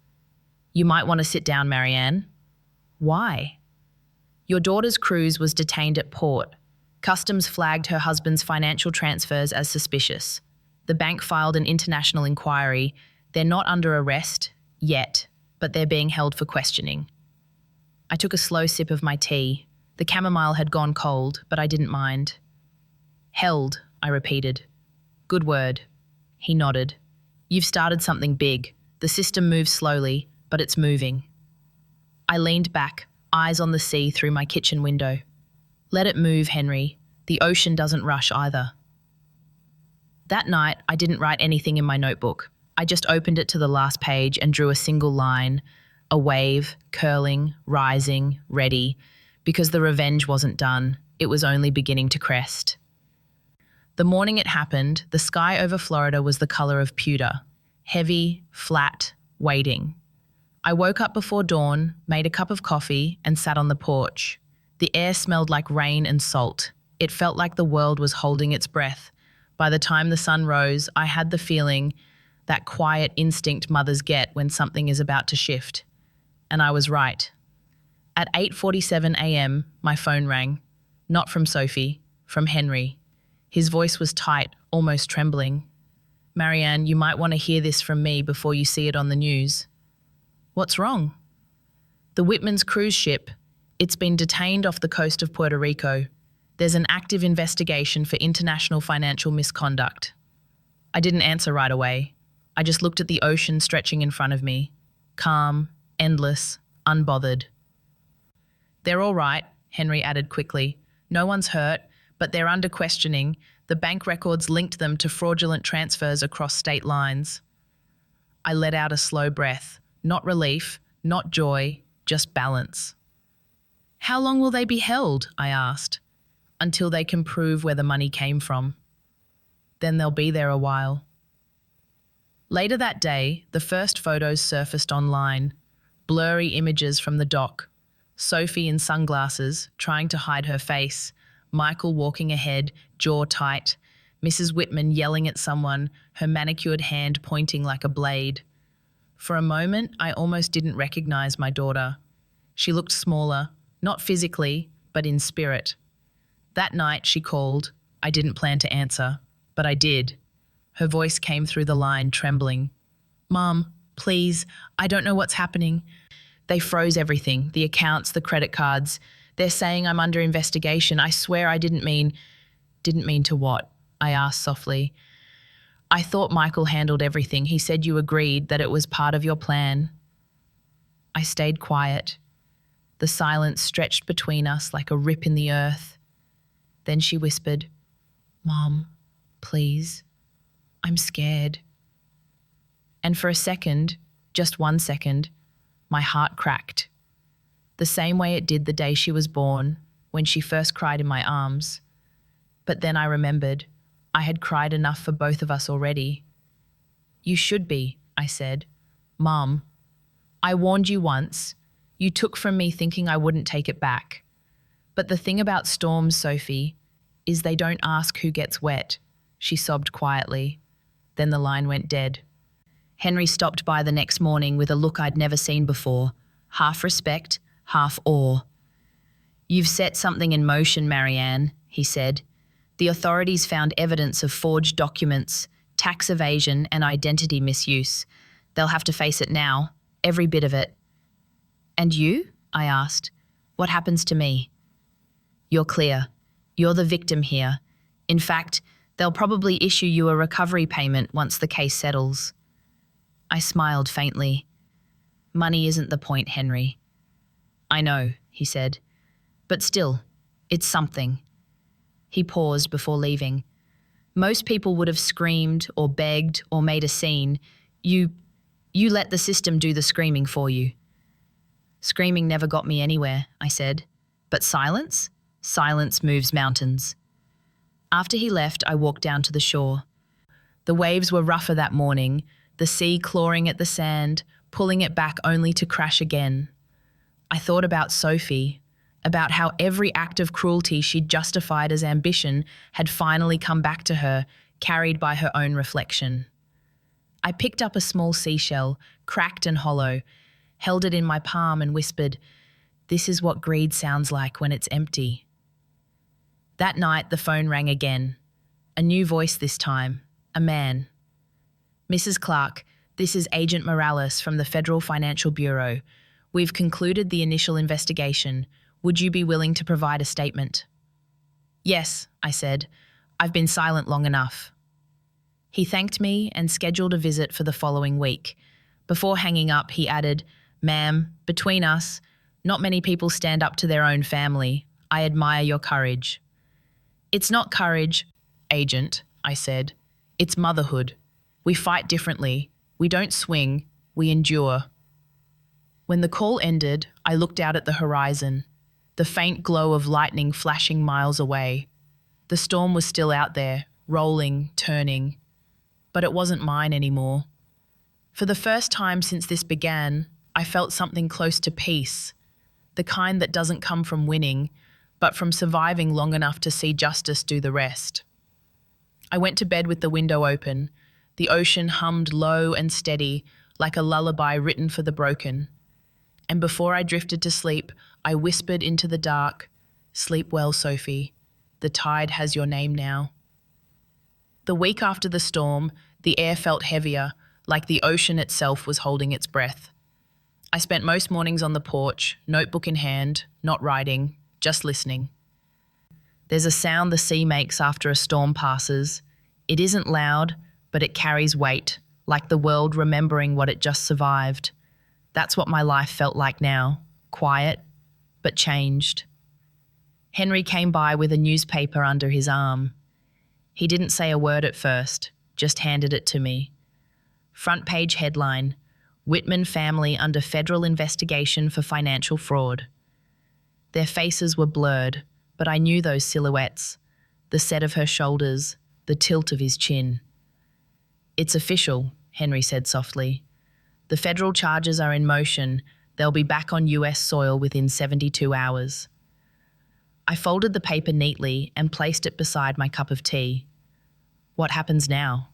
"You might want to sit down, Marianne." "Why?" "Your daughter's cruise was detained at port. Customs flagged her husband's financial transfers as suspicious. The bank filed an international inquiry. They're not under arrest yet, but they're being held for questioning." I took a slow sip of my tea. The chamomile had gone cold, but I didn't mind. "Held," I repeated. "Good word." He nodded. "You've started something big. The system moves slowly, but it's moving." I leaned back, eyes on the sea through my kitchen window. "Let it move, Henry. The ocean doesn't rush either." That night, I didn't write anything in my notebook. I just opened it to the last page and drew a single line, a wave, curling, rising, ready, because the revenge wasn't done. It was only beginning to crest. The morning it happened, the sky over Florida was the color of pewter, heavy, flat, waiting. I woke up before dawn, made a cup of coffee, and sat on the porch. The air smelled like rain and salt. It felt like the world was holding its breath. By the time the sun rose, I had the feeling, that quiet instinct mothers get when something is about to shift. And I was right. At 8:47 a.m., my phone rang. Not from Sophie, from Henry. His voice was tight, almost trembling. "Marianne, you might want to hear this from me before you see it on the news." "What's wrong?" "The Whitman's cruise ship. It's been detained off the coast of Puerto Rico. There's an active investigation for international financial misconduct." I didn't answer right away. I just looked at the ocean stretching in front of me. Calm, endless, unbothered. "They're all right," Henry added quickly. "No one's hurt, but they're under questioning. The bank records linked them to fraudulent transfers across state lines." I let out a slow breath. Not relief, not joy, just balance. "How long will they be held?" I asked. "Until they can prove where the money came from. Then they'll be there a while." Later that day, the first photos surfaced online. Blurry images from the dock. Sophie in sunglasses, trying to hide her face. Michael walking ahead, jaw tight. Mrs. Whitman yelling at someone, her manicured hand pointing like a blade. For a moment, I almost didn't recognize my daughter. She looked smaller, not physically, but in spirit. That night, she called. I didn't plan to answer, but I did. Her voice came through the line, trembling. "Mom, please, I don't know what's happening. They froze everything, the accounts, the credit cards. They're saying I'm under investigation. I swear I didn't mean..." "Didn't mean to what?" I asked softly. "I thought Michael handled everything. He said you agreed that it was part of your plan." I stayed quiet. The silence stretched between us like a rip in the earth. Then she whispered, "Mom, please, I'm scared." And for a second, just 1 second, my heart cracked. The same way it did the day she was born, when she first cried in my arms. But then I remembered, I had cried enough for both of us already. "You should be," I said. "Mom, I warned you once. You took from me thinking I wouldn't take it back. But the thing about storms, Sophie, is they don't ask who gets wet. She sobbed quietly. Then the line went dead. Henry stopped by the next morning with a look I'd never seen before, half respect, half awe. You've set something in motion, Marianne, he said. The authorities found evidence of forged documents, tax evasion, and identity misuse. They'll have to face it now, every bit of it. And you? I asked. What happens to me? You're clear. You're the victim here. In fact, they'll probably issue you a recovery payment once the case settles. I smiled faintly. Money isn't the point, Henry. I know, he said. But still, it's something. He paused before leaving. Most people would have screamed or begged or made a scene. You let the system do the screaming for you. Screaming never got me anywhere, I said. But silence? Silence moves mountains. After he left, I walked down to the shore. The waves were rougher that morning, the sea clawing at the sand, pulling it back only to crash again. I thought about Sophie, about how every act of cruelty she'd justified as ambition had finally come back to her, carried by her own reflection. I picked up a small seashell, cracked and hollow, held it in my palm and whispered, "This is what greed sounds like when it's empty." That night, the phone rang again. A new voice this time, a man. "Mrs. Clark, this is Agent Morales from the Federal Financial Bureau. We've concluded the initial investigation. Would you be willing to provide a statement?" "Yes," I said. "I've been silent long enough." He thanked me and scheduled a visit for the following week. Before hanging up, he added, "Ma'am, between us, not many people stand up to their own family. I admire your courage." "It's not courage, Agent," I said. "It's motherhood. We fight differently. We don't swing, we endure." When the call ended, I looked out at the horizon, the faint glow of lightning flashing miles away. The storm was still out there, rolling, turning. But it wasn't mine anymore. For the first time since this began, I felt something close to peace, the kind that doesn't come from winning, but from surviving long enough to see justice do the rest. I went to bed with the window open. The ocean hummed low and steady, like a lullaby written for the broken. And before I drifted to sleep, I whispered into the dark, "Sleep well, Sophie. The tide has your name now." The week after the storm, the air felt heavier, like the ocean itself was holding its breath. I spent most mornings on the porch, notebook in hand, not writing, just listening. There's a sound the sea makes after a storm passes. It isn't loud, but it carries weight, like the world remembering what it just survived. That's what my life felt like now, quiet, but changed. Henry came by with a newspaper under his arm. He didn't say a word at first, just handed it to me. Front page headline, "Whitman family under federal investigation for financial fraud." Their faces were blurred, but I knew those silhouettes, the set of her shoulders, the tilt of his chin. "It's official," Henry said softly. "The federal charges are in motion. They'll be back on US soil within 72 hours. I folded the paper neatly and placed it beside my cup of tea. What happens now?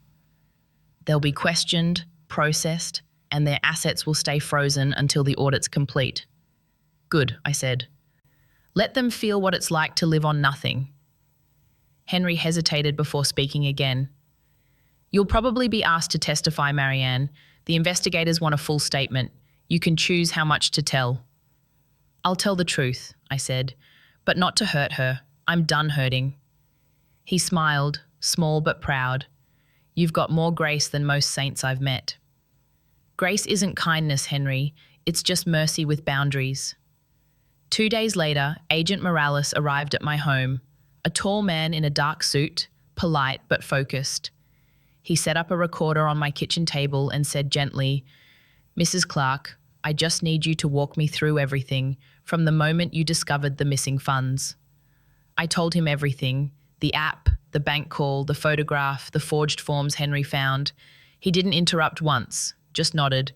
They'll be questioned, processed, and their assets will stay frozen until the audit's complete. Good, I said. Let them feel what it's like to live on nothing. Henry hesitated before speaking again. You'll probably be asked to testify, Marianne. The investigators want a full statement. You can choose how much to tell. I'll tell the truth, I said, but not to hurt her. I'm done hurting. He smiled, small but proud. You've got more grace than most saints I've met. Grace isn't kindness, Henry. It's just mercy with boundaries. 2 days later, Agent Morales arrived at my home, a tall man in a dark suit, polite but focused. He set up a recorder on my kitchen table and said gently, Mrs. Clark, I just need you to walk me through everything from the moment you discovered the missing funds. I told him everything, the app, the bank call, the photograph, the forged forms Henry found. He didn't interrupt once, just nodded.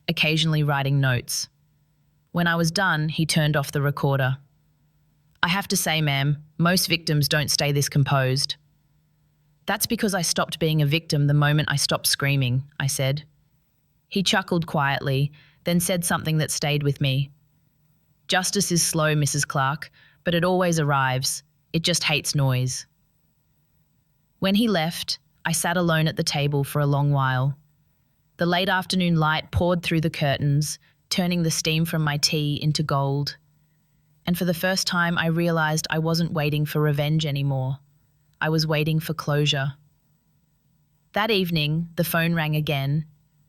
occasionally writing notes. When I was done, he turned off the recorder. "I have to say, ma'am, most victims don't stay this composed." "That's because I stopped being a victim the moment I stopped screaming," I said. He chuckled quietly, then said something that stayed with me. "Justice is slow, Mrs. Clark, but it always arrives. It just hates noise." When he left, I sat alone at the table for a long while. The late afternoon light poured through the curtains, turning the steam from my tea into gold. And for the first time, I realized I wasn't waiting for revenge anymore. I was waiting for closure. That evening, the phone rang again,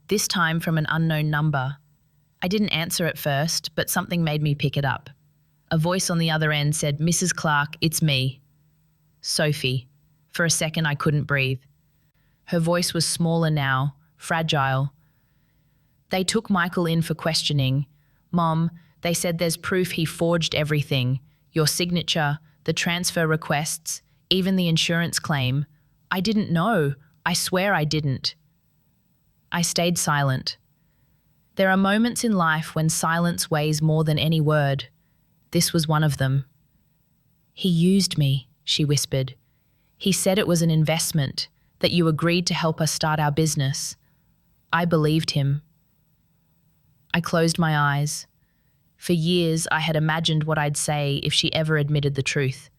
this time from an unknown number. I didn't answer at first, but something made me pick it up. A voice on the other end said, "Mrs. Clark, it's me." Sophie. For a second, I couldn't breathe. Her voice was smaller now, fragile. "They took Michael in for questioning. Mom, they said there's proof he forged everything. Your signature, the transfer requests, even the insurance claim. I didn't know. I swear I didn't." I stayed silent. There are moments in life when silence weighs more than any word. This was one of them. "He used me," she whispered. "He said it was an investment, that you agreed to help us start our business." I believed him. I closed my eyes. For years, I had imagined what I'd say if she ever admitted the truth.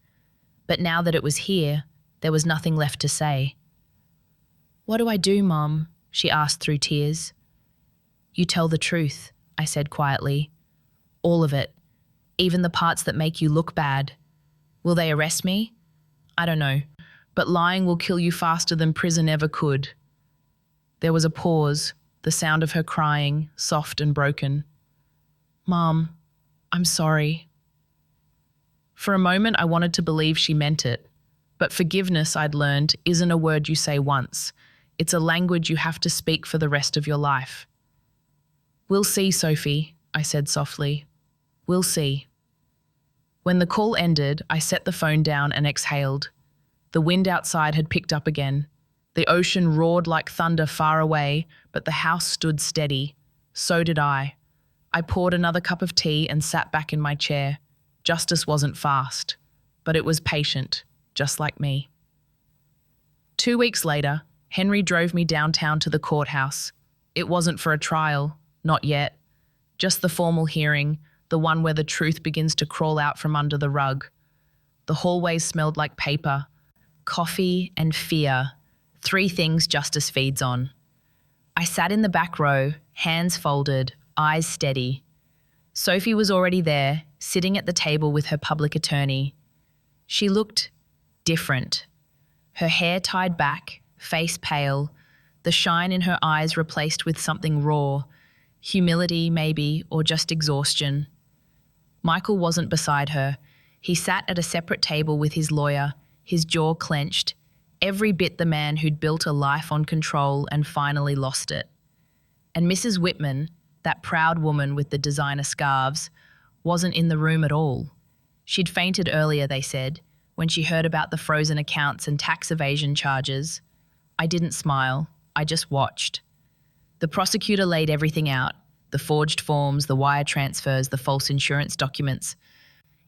But now that it was here, there was nothing left to say. "What do I do, Mom?" she asked through tears. "You tell the truth," I said quietly. "All of it, even the parts that make you look bad. Will they arrest me? I don't know, but lying will kill you faster than prison ever could." There was a pause, the sound of her crying, soft and broken. "Mom, I'm sorry." For a moment, I wanted to believe she meant it. But forgiveness, I'd learned, isn't a word you say once. It's a language you have to speak for the rest of your life. "We'll see, Sophie," I said softly. "We'll see." When the call ended, I set the phone down and exhaled. The wind outside had picked up again. The ocean roared like thunder far away, but the house stood steady. So did I. I poured another cup of tea and sat back in my chair. Justice wasn't fast, but it was patient, just like me. 2 weeks later, Henry drove me downtown to the courthouse. It wasn't for a trial, not yet. Just the formal hearing, the one where the truth begins to crawl out from under the rug. The hallways smelled like paper, coffee and fear, 3 things justice feeds on. I sat in the back row, hands folded, eyes steady. Sophie was already there, sitting at the table with her public attorney. She looked different. Her hair tied back, face pale, the shine in her eyes replaced with something raw, humility maybe, or just exhaustion. Michael wasn't beside her. He sat at a separate table with his lawyer, his jaw clenched, every bit the man who'd built a life on control and finally lost it. And Mrs. Whitman, that proud woman with the designer scarves, wasn't in the room at all. She'd fainted earlier, they said, when she heard about the frozen accounts and tax evasion charges. I didn't smile, I just watched. The prosecutor laid everything out, the forged forms, the wire transfers, the false insurance documents.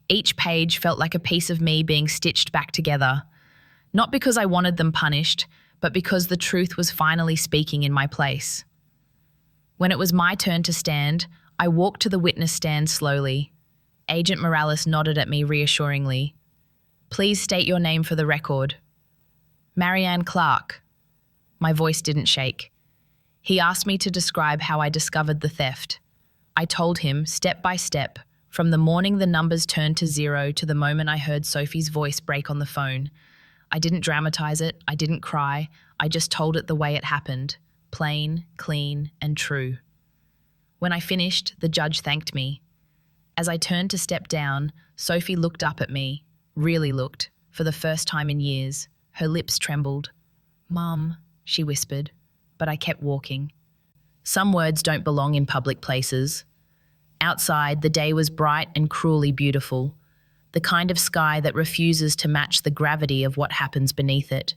Each page felt like a piece of me being stitched back together. Not because I wanted them punished, but because the truth was finally speaking in my place. When it was my turn to stand, I walked to the witness stand slowly. Agent Morales nodded at me reassuringly. "Please state your name for the record." "Marianne Clark." My voice didn't shake. He asked me to describe how I discovered the theft. I told him, step by step, from the morning the numbers turned to 0 to the moment I heard Sophie's voice break on the phone. I didn't dramatize it, I didn't cry, I just told it the way it happened. Plain, clean, and true. When I finished, the judge thanked me. As I turned to step down, Sophie looked up at me, really looked, for the first time in years. Her lips trembled. "Mum," she whispered, but I kept walking. Some words don't belong in public places. Outside, the day was bright and cruelly beautiful, the kind of sky that refuses to match the gravity of what happens beneath it.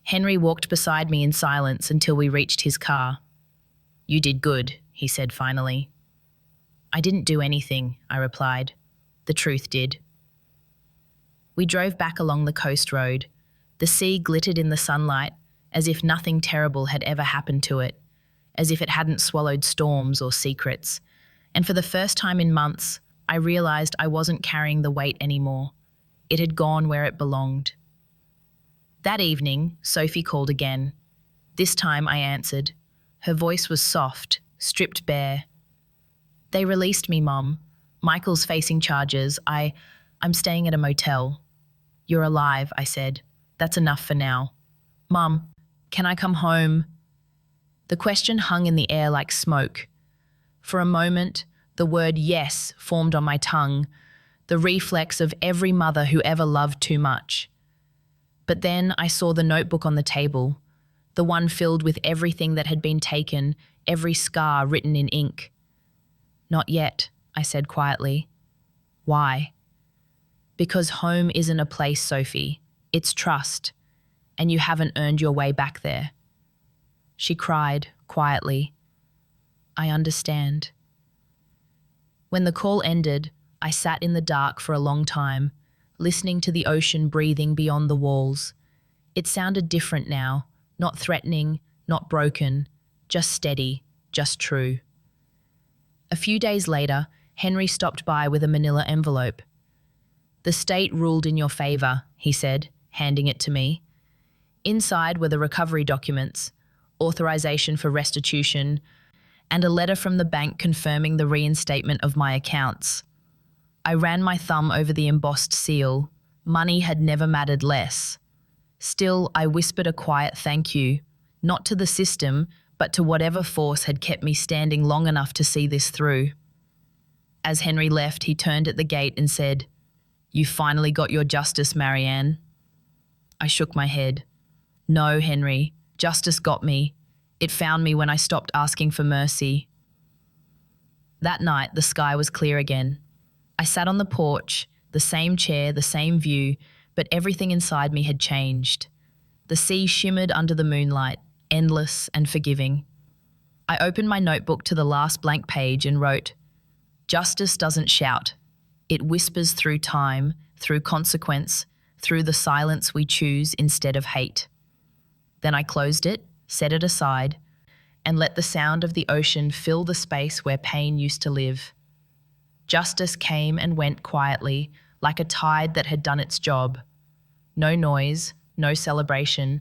Henry walked beside me in silence until we reached his car. "You did good," he said finally. I didn't do anything, I replied. The truth did. We drove back along the coast road. The sea glittered in the sunlight, as if nothing terrible had ever happened to it, as if it hadn't swallowed storms or secrets. And for the first time in months, I realized I wasn't carrying the weight anymore. It had gone where it belonged. That evening, Sophie called again. This time I answered. Her voice was soft, stripped bare. They released me, Mum. Michael's facing charges. I'm staying at a motel. You're alive, I said. That's enough for now. Mum, can I come home? The question hung in the air like smoke. For a moment, the word yes formed on my tongue, the reflex of every mother who ever loved too much. But then I saw the notebook on the table, the one filled with everything that had been taken, every scar written in ink. Not yet, I said quietly. Why? Because home isn't a place, Sophie. It's trust, and you haven't earned your way back there. She cried quietly. I understand. When the call ended, I sat in the dark for a long time, listening to the ocean breathing beyond the walls. It sounded different now, not threatening, not broken, just steady, just true. A few days later, Henry stopped by with a manila envelope. The state ruled in your favor, he said, handing it to me. Inside were the recovery documents, authorization for restitution, and a letter from the bank confirming the reinstatement of my accounts. I ran my thumb over the embossed seal. Money had never mattered less. Still, I whispered a quiet thank you, not to the system, but to whatever force had kept me standing long enough to see this through. As Henry left, he turned at the gate and said, You finally got your justice, Marianne. I shook my head. No, Henry, justice got me. It found me when I stopped asking for mercy. That night, the sky was clear again. I sat on the porch, the same chair, the same view, but everything inside me had changed. The sea shimmered under the moonlight, endless and forgiving. I opened my notebook to the last blank page and wrote, Justice doesn't shout. It whispers through time, through consequence, through the silence we choose instead of hate. Then I closed it, set it aside, and let the sound of the ocean fill the space where pain used to live. Justice came and went quietly, like a tide that had done its job. No noise, no celebration,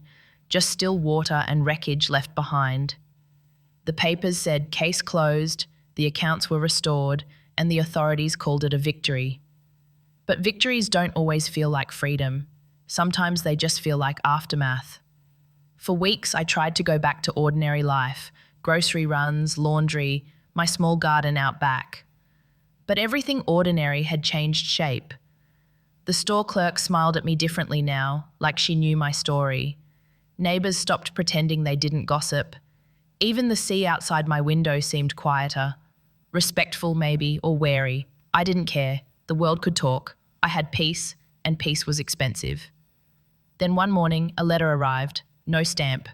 just still water and wreckage left behind. The papers said case closed, the accounts were restored, and the authorities called it a victory. But victories don't always feel like freedom. Sometimes they just feel like aftermath. For weeks, I tried to go back to ordinary life, grocery runs, laundry, my small garden out back. But everything ordinary had changed shape. The store clerk smiled at me differently now, like she knew my story. Neighbours stopped pretending they didn't gossip. Even the sea outside my window seemed quieter. Respectful maybe, or wary. I didn't care. The world could talk. I had peace, and peace was expensive. Then one morning, a letter arrived. No stamp.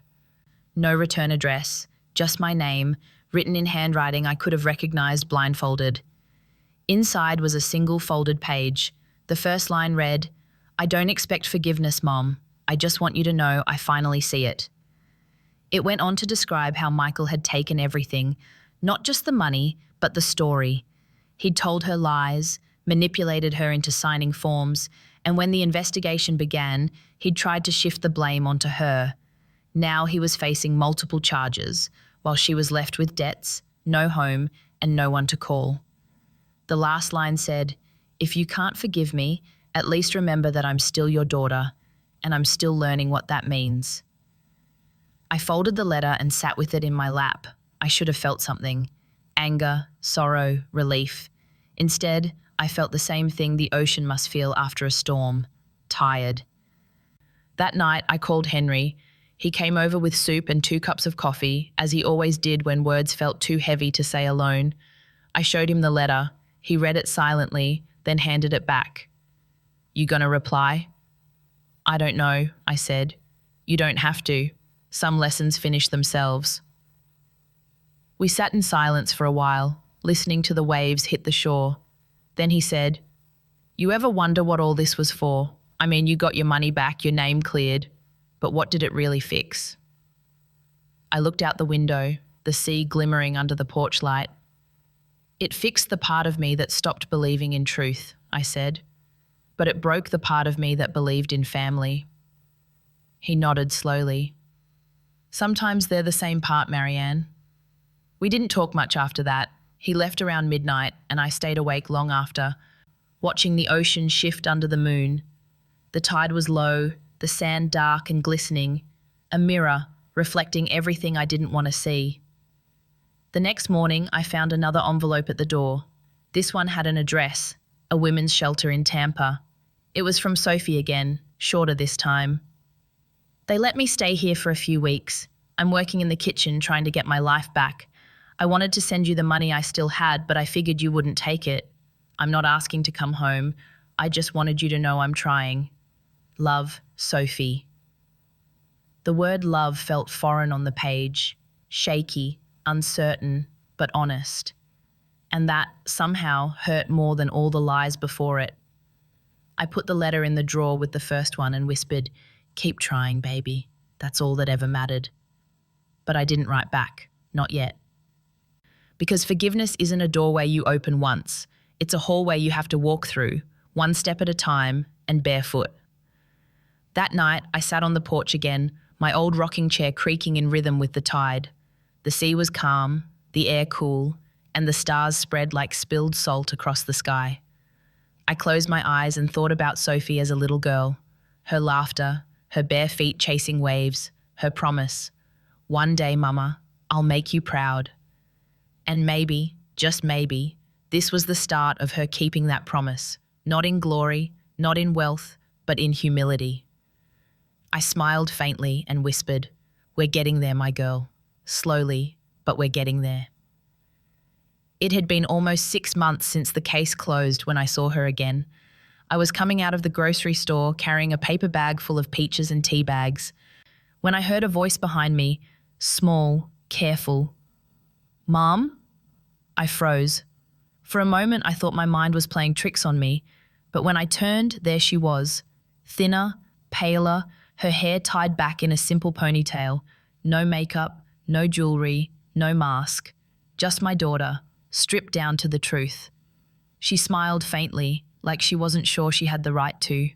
No return address. Just my name, written in handwriting I could have recognized blindfolded. Inside was a single folded page. The first line read, I don't expect forgiveness, Mom. I just want you to know I finally see it. It went on to describe how Michael had taken everything, not just the money, but the story. He'd told her lies, manipulated her into signing forms, and when the investigation began, he'd tried to shift the blame onto her. Now he was facing multiple charges, while she was left with debts, no home, and no one to call. The last line said, If you can't forgive me, at least remember that I'm still your daughter, and I'm still learning what that means. I folded the letter and sat with it in my lap. I should have felt something. Anger, sorrow, relief. Instead, I felt the same thing the ocean must feel after a storm. Tired. That night, I called Henry. He came over with soup and 2 cups of coffee, as he always did when words felt too heavy to say alone. I showed him the letter. He read it silently, then handed it back. You gonna reply? I don't know, I said. You don't have to. Some lessons finish themselves. We sat in silence for a while, listening to the waves hit the shore. Then he said, "You ever wonder what all this was for? I mean, you got your money back, your name cleared, but what did it really fix?" I looked out the window, the sea glimmering under the porch light. "It fixed the part of me that stopped believing in truth," I said, "but it broke the part of me that believed in family." He nodded slowly. "Sometimes they're the same part, Marianne." We didn't talk much after that. He left around midnight, and I stayed awake long after, watching the ocean shift under the moon. The tide was low, the sand dark and glistening, a mirror reflecting everything I didn't want to see. The next morning, I found another envelope at the door. This one had an address, a women's shelter in Tampa. It was from Sophie again, shorter this time. "They let me stay here for a few weeks. I'm working in the kitchen trying to get my life back. I wanted to send you the money I still had, but I figured you wouldn't take it. I'm not asking to come home. I just wanted you to know I'm trying. Love, Sophie." The word love felt foreign on the page, shaky, uncertain, but honest. And that, somehow, hurt more than all the lies before it. I put the letter in the drawer with the first one and whispered, "Keep trying, baby. That's all that ever mattered." But I didn't write back, not yet. Because forgiveness isn't a doorway you open once. It's a hallway you have to walk through, one step at a time and barefoot. That night, I sat on the porch again, my old rocking chair creaking in rhythm with the tide. The sea was calm, the air cool, and the stars spread like spilled salt across the sky. I closed my eyes and thought about Sophie as a little girl, her laughter, her bare feet chasing waves, her promise, "One day, Mama, I'll make you proud." And maybe, just maybe, this was the start of her keeping that promise, not in glory, not in wealth, but in humility. I smiled faintly and whispered, "We're getting there, my girl. Slowly, but we're getting there." It had been almost 6 months since the case closed when I saw her again. I was coming out of the grocery store carrying a paper bag full of peaches and tea bags, when I heard a voice behind me, small, careful. "Mom?" I froze. For a moment, I thought my mind was playing tricks on me, but when I turned, there she was, thinner, paler, her hair tied back in a simple ponytail, no makeup, no jewelry, no mask, just my daughter, stripped down to the truth. She smiled faintly, like she wasn't sure she had the right to.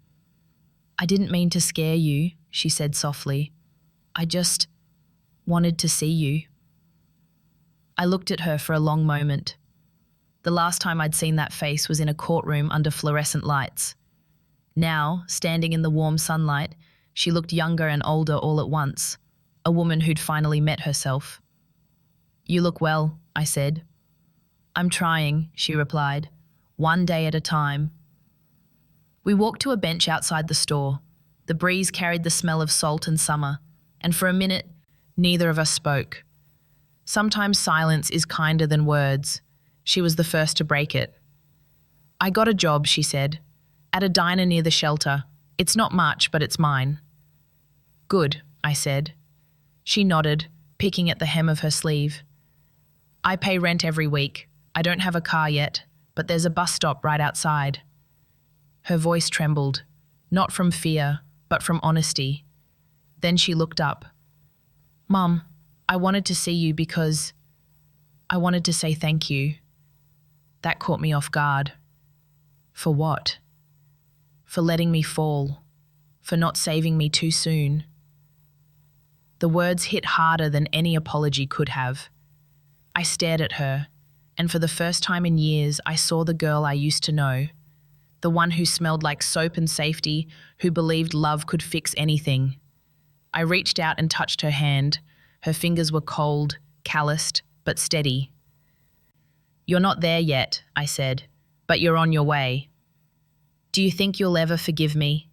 "I didn't mean to scare you," she said softly. "I just wanted to see you." I looked at her for a long moment. The last time I'd seen that face was in a courtroom under fluorescent lights. Now, standing in the warm sunlight, she looked younger and older all at once, a woman who'd finally met herself. "You look well," I said. "I'm trying," she replied, "one day at a time." We walked to a bench outside the store. The breeze carried the smell of salt and summer, and for a minute, neither of us spoke. Sometimes silence is kinder than words. She was the first to break it. "I got a job," she said, "at a diner near the shelter. It's not much, but it's mine." "Good," I said. She nodded, picking at the hem of her sleeve. "I pay rent every week. I don't have a car yet, but there's a bus stop right outside." Her voice trembled, not from fear, but from honesty. Then she looked up. "Mum, I wanted to see you because I wanted to say thank you." That caught me off guard. For what? For letting me fall, for not saving me too soon. The words hit harder than any apology could have. I stared at her, and for the first time in years, I saw the girl I used to know, the one who smelled like soap and safety, who believed love could fix anything. I reached out and touched her hand. Her fingers were cold, calloused, but steady. "You're not there yet," I said, "but you're on your way. Do you think you'll ever forgive me?"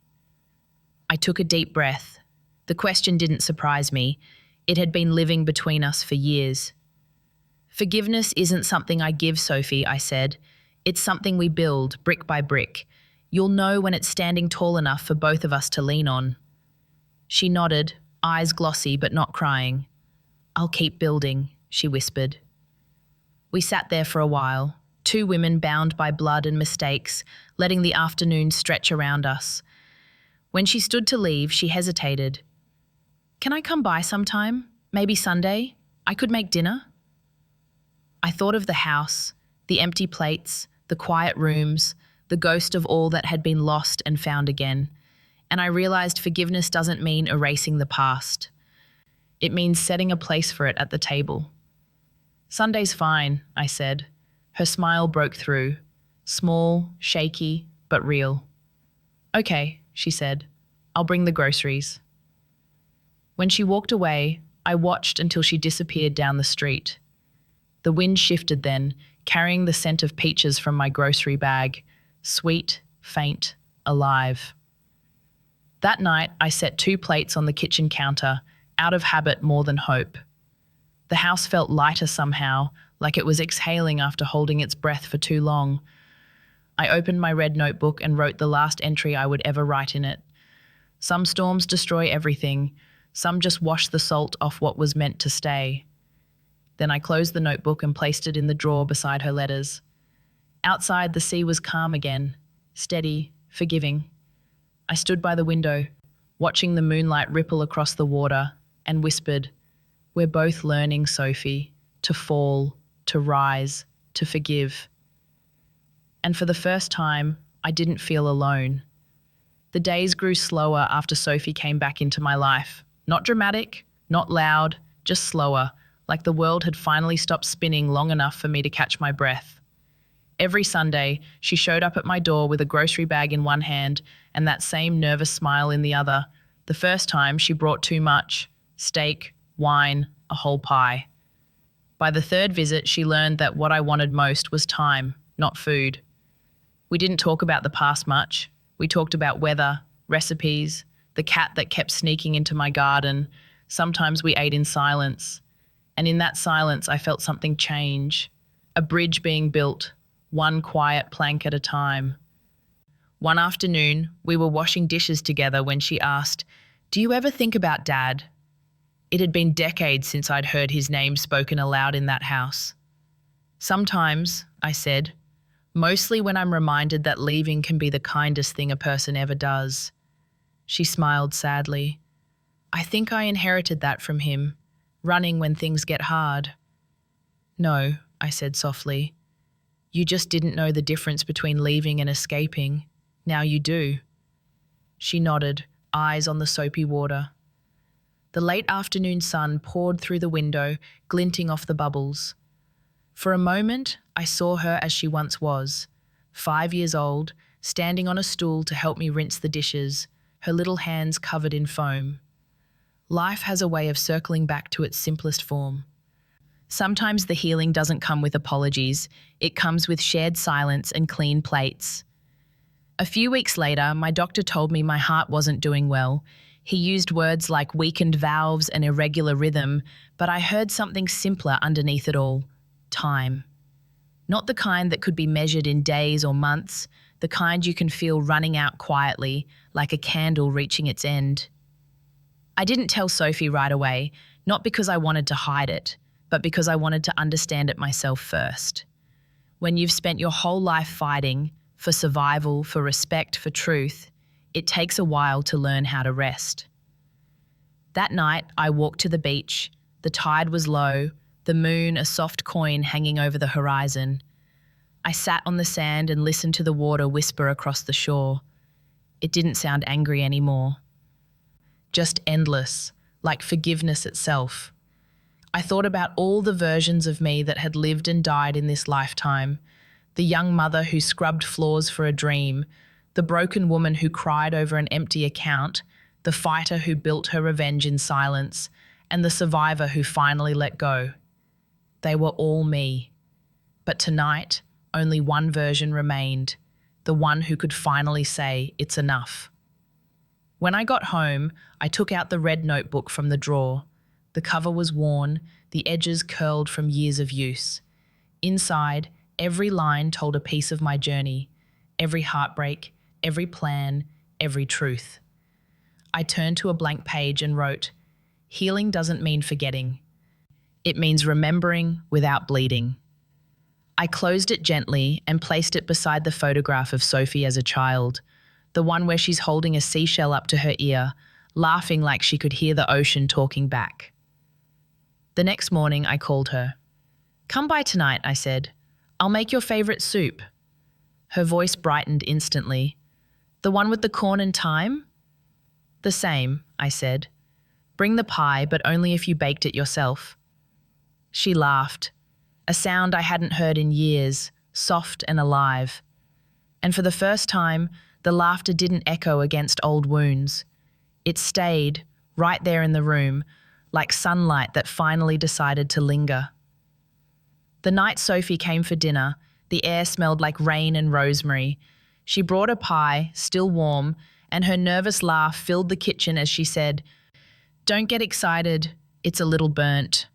I took a deep breath. The question didn't surprise me. It had been living between us for years. "Forgiveness isn't something I give, Sophie," I said. "It's something we build, brick by brick. You'll know when it's standing tall enough for both of us to lean on." She nodded, eyes glossy but not crying. "I'll keep building," she whispered. We sat there for a while, two women bound by blood and mistakes, letting the afternoon stretch around us. When she stood to leave, she hesitated. "Can I come by sometime? Maybe Sunday? I could make dinner." I thought of the house, the empty plates, the quiet rooms, the ghost of all that had been lost and found again, and I realized forgiveness doesn't mean erasing the past. It means setting a place for it at the table. "Sunday's fine," I said. Her smile broke through, small, shaky, but real. "Okay," she said. "I'll bring the groceries." When she walked away, I watched until she disappeared down the street. The wind shifted then, carrying the scent of peaches from my grocery bag, sweet, faint, alive. That night, I set 2 plates on the kitchen counter, out of habit more than hope. The house felt lighter somehow, like it was exhaling after holding its breath for too long. I opened my red notebook and wrote the last entry I would ever write in it. Some storms destroy everything, some just wash the salt off what was meant to stay. Then I closed the notebook and placed it in the drawer beside her letters. Outside, the sea was calm again, steady, forgiving. I stood by the window, watching the moonlight ripple across the water, and whispered, "We're both learning, Sophie, to fall, to rise, to forgive." And for the first time, I didn't feel alone. The days grew slower after Sophie came back into my life. Not dramatic, not loud, just slower, like the world had finally stopped spinning long enough for me to catch my breath. Every Sunday, she showed up at my door with a grocery bag in one hand and that same nervous smile in the other. The first time, she brought too much: steak, wine, a whole pie. By the third visit, she learned that what I wanted most was time, not food. We didn't talk about the past much. We talked about weather, recipes, the cat that kept sneaking into my garden. Sometimes we ate in silence. And in that silence, I felt something change. A bridge being built, one quiet plank at a time. One afternoon, we were washing dishes together when she asked, "Do you ever think about Dad?" It had been decades since I'd heard his name spoken aloud in that house. "Sometimes," I said, "mostly when I'm reminded that leaving can be the kindest thing a person ever does." She smiled sadly. "I think I inherited that from him, running when things get hard." "No," I said softly. "You just didn't know the difference between leaving and escaping. Now you do." She nodded, eyes on the soapy water. The late afternoon sun poured through the window, glinting off the bubbles. For a moment, I saw her as she once was, 5 years old, standing on a stool to help me rinse the dishes, her little hands covered in foam. Life has a way of circling back to its simplest form. Sometimes the healing doesn't come with apologies, it comes with shared silence and clean plates. A few weeks later, my doctor told me my heart wasn't doing well. He used words like weakened valves and irregular rhythm, but I heard something simpler underneath it all: time. Not the kind that could be measured in days or months, the kind you can feel running out quietly, like a candle reaching its end. I didn't tell Sophie right away, not because I wanted to hide it, but because I wanted to understand it myself first. When you've spent your whole life fighting for survival, for respect, for truth, it takes a while to learn how to rest. That night, I walked to the beach. The tide was low, the moon a soft coin hanging over the horizon. I sat on the sand and listened to the water whisper across the shore. It didn't sound angry anymore. Just endless, like forgiveness itself. I thought about all the versions of me that had lived and died in this lifetime. The young mother who scrubbed floors for a dream, the broken woman who cried over an empty account, the fighter who built her revenge in silence, and the survivor who finally let go. They were all me. But tonight, only one version remained, the one who could finally say, "It's enough." When I got home, I took out the red notebook from the drawer. The cover was worn, the edges curled from years of use. Inside, every line told a piece of my journey, every heartbreak, every plan, every truth. I turned to a blank page and wrote, "Healing doesn't mean forgetting. It means remembering without bleeding." I closed it gently and placed it beside the photograph of Sophie as a child, the one where she's holding a seashell up to her ear, laughing like she could hear the ocean talking back. The next morning, I called her. "Come by tonight," I said. "I'll make your favorite soup." Her voice brightened instantly. "The one with the corn and thyme?" "The same," I said. "Bring the pie, but only if you baked it yourself." She laughed, a sound I hadn't heard in years, soft and alive. And for the first time, the laughter didn't echo against old wounds. It stayed, right there in the room, like sunlight that finally decided to linger. The night Sophie came for dinner, the air smelled like rain and rosemary. She brought a pie, still warm, and her nervous laugh filled the kitchen as she said, "Don't get excited, it's a little burnt."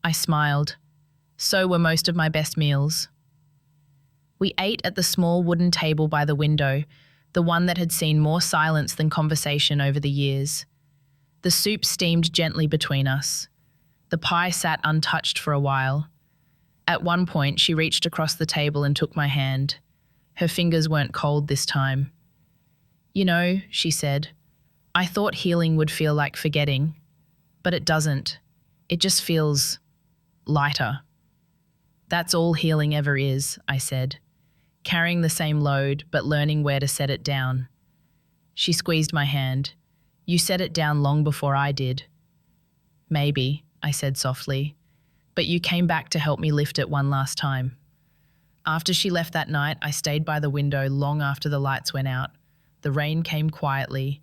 I smiled. So were most of my best meals. We ate at the small wooden table by the window, the one that had seen more silence than conversation over the years. The soup steamed gently between us. The pie sat untouched for a while. At one point, she reached across the table and took my hand. Her fingers weren't cold this time. "You know," she said, "I thought healing would feel like forgetting, but it doesn't. It just feels lighter." "That's all healing ever is," I said, carrying the same load but learning where to set it down. She squeezed my hand. "You set it down long before I did." "Maybe," I said softly, "but you came back to help me lift it one last time." After she left that night, I stayed by the window long after the lights went out. The rain came quietly,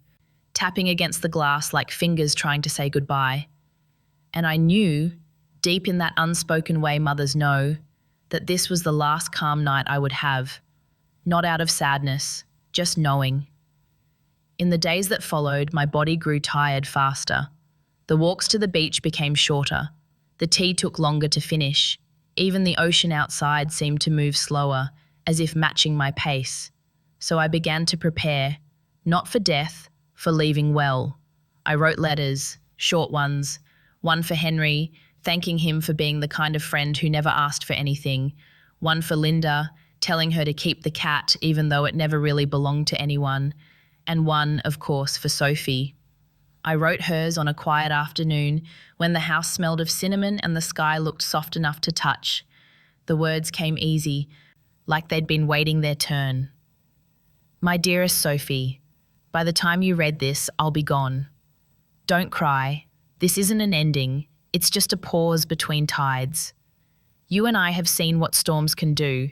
tapping against the glass like fingers trying to say goodbye. And I knew, deep in that unspoken way mothers know, that this was the last calm night I would have. Not out of sadness, just knowing. In the days that followed, my body grew tired faster. The walks to the beach became shorter. The tea took longer to finish. Even the ocean outside seemed to move slower, as if matching my pace. So I began to prepare, not for death, for leaving well. I wrote letters, short ones, one for Henry, thanking him for being the kind of friend who never asked for anything, one for Linda, telling her to keep the cat even though it never really belonged to anyone, and one, of course, for Sophie. I wrote hers on a quiet afternoon when the house smelled of cinnamon and the sky looked soft enough to touch. The words came easy, like they'd been waiting their turn. "My dearest Sophie, by the time you read this, I'll be gone. Don't cry. This isn't an ending. It's just a pause between tides. You and I have seen what storms can do.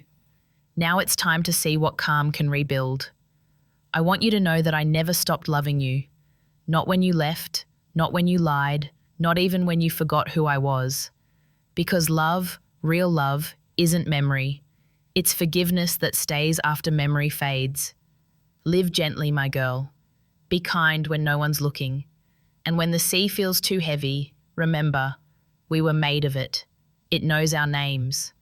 Now it's time to see what calm can rebuild. I want you to know that I never stopped loving you. Not when you left, not when you lied, not even when you forgot who I was. Because love, real love, isn't memory. It's forgiveness that stays after memory fades. Live gently, my girl. Be kind when no one's looking. And when the sea feels too heavy, remember, we were made of it. It knows our names."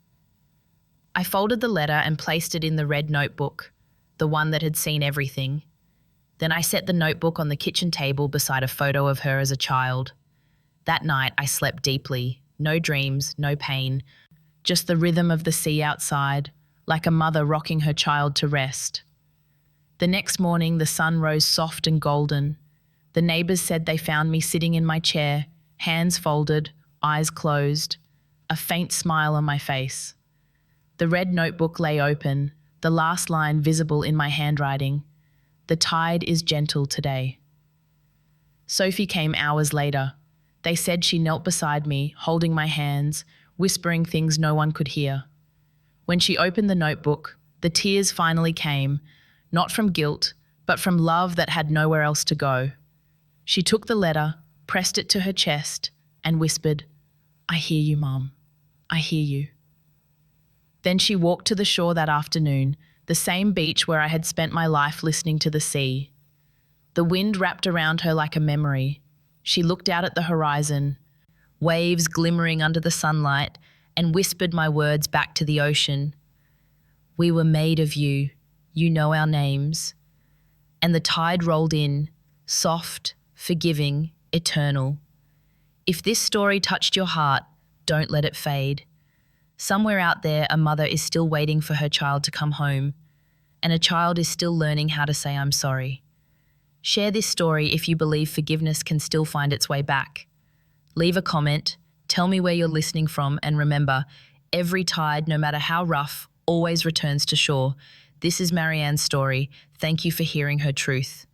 I folded the letter and placed it in the red notebook, the one that had seen everything. Then I set the notebook on the kitchen table beside a photo of her as a child. That night I slept deeply, no dreams, no pain, just the rhythm of the sea outside, like a mother rocking her child to rest. The next morning the sun rose soft and golden. The neighbours said they found me sitting in my chair, hands folded, eyes closed, a faint smile on my face. The red notebook lay open, the last line visible in my handwriting. "The tide is gentle today." Sophie came hours later. They said she knelt beside me, holding my hands, whispering things no one could hear. When she opened the notebook, the tears finally came, not from guilt, but from love that had nowhere else to go. She took the letter, pressed it to her chest, and whispered, "I hear you, Mom. I hear you." Then she walked to the shore that afternoon, the same beach where I had spent my life listening to the sea. The wind wrapped around her like a memory. She looked out at the horizon, waves glimmering under the sunlight, and whispered my words back to the ocean. "We were made of you. You know our names." And the tide rolled in, soft, forgiving, eternal. If this story touched your heart, don't let it fade. Somewhere out there, a mother is still waiting for her child to come home, and a child is still learning how to say I'm sorry. Share this story if you believe forgiveness can still find its way back. Leave a comment, tell me where you're listening from, and remember, every tide, no matter how rough, always returns to shore. This is Marianne's story. Thank you for hearing her truth.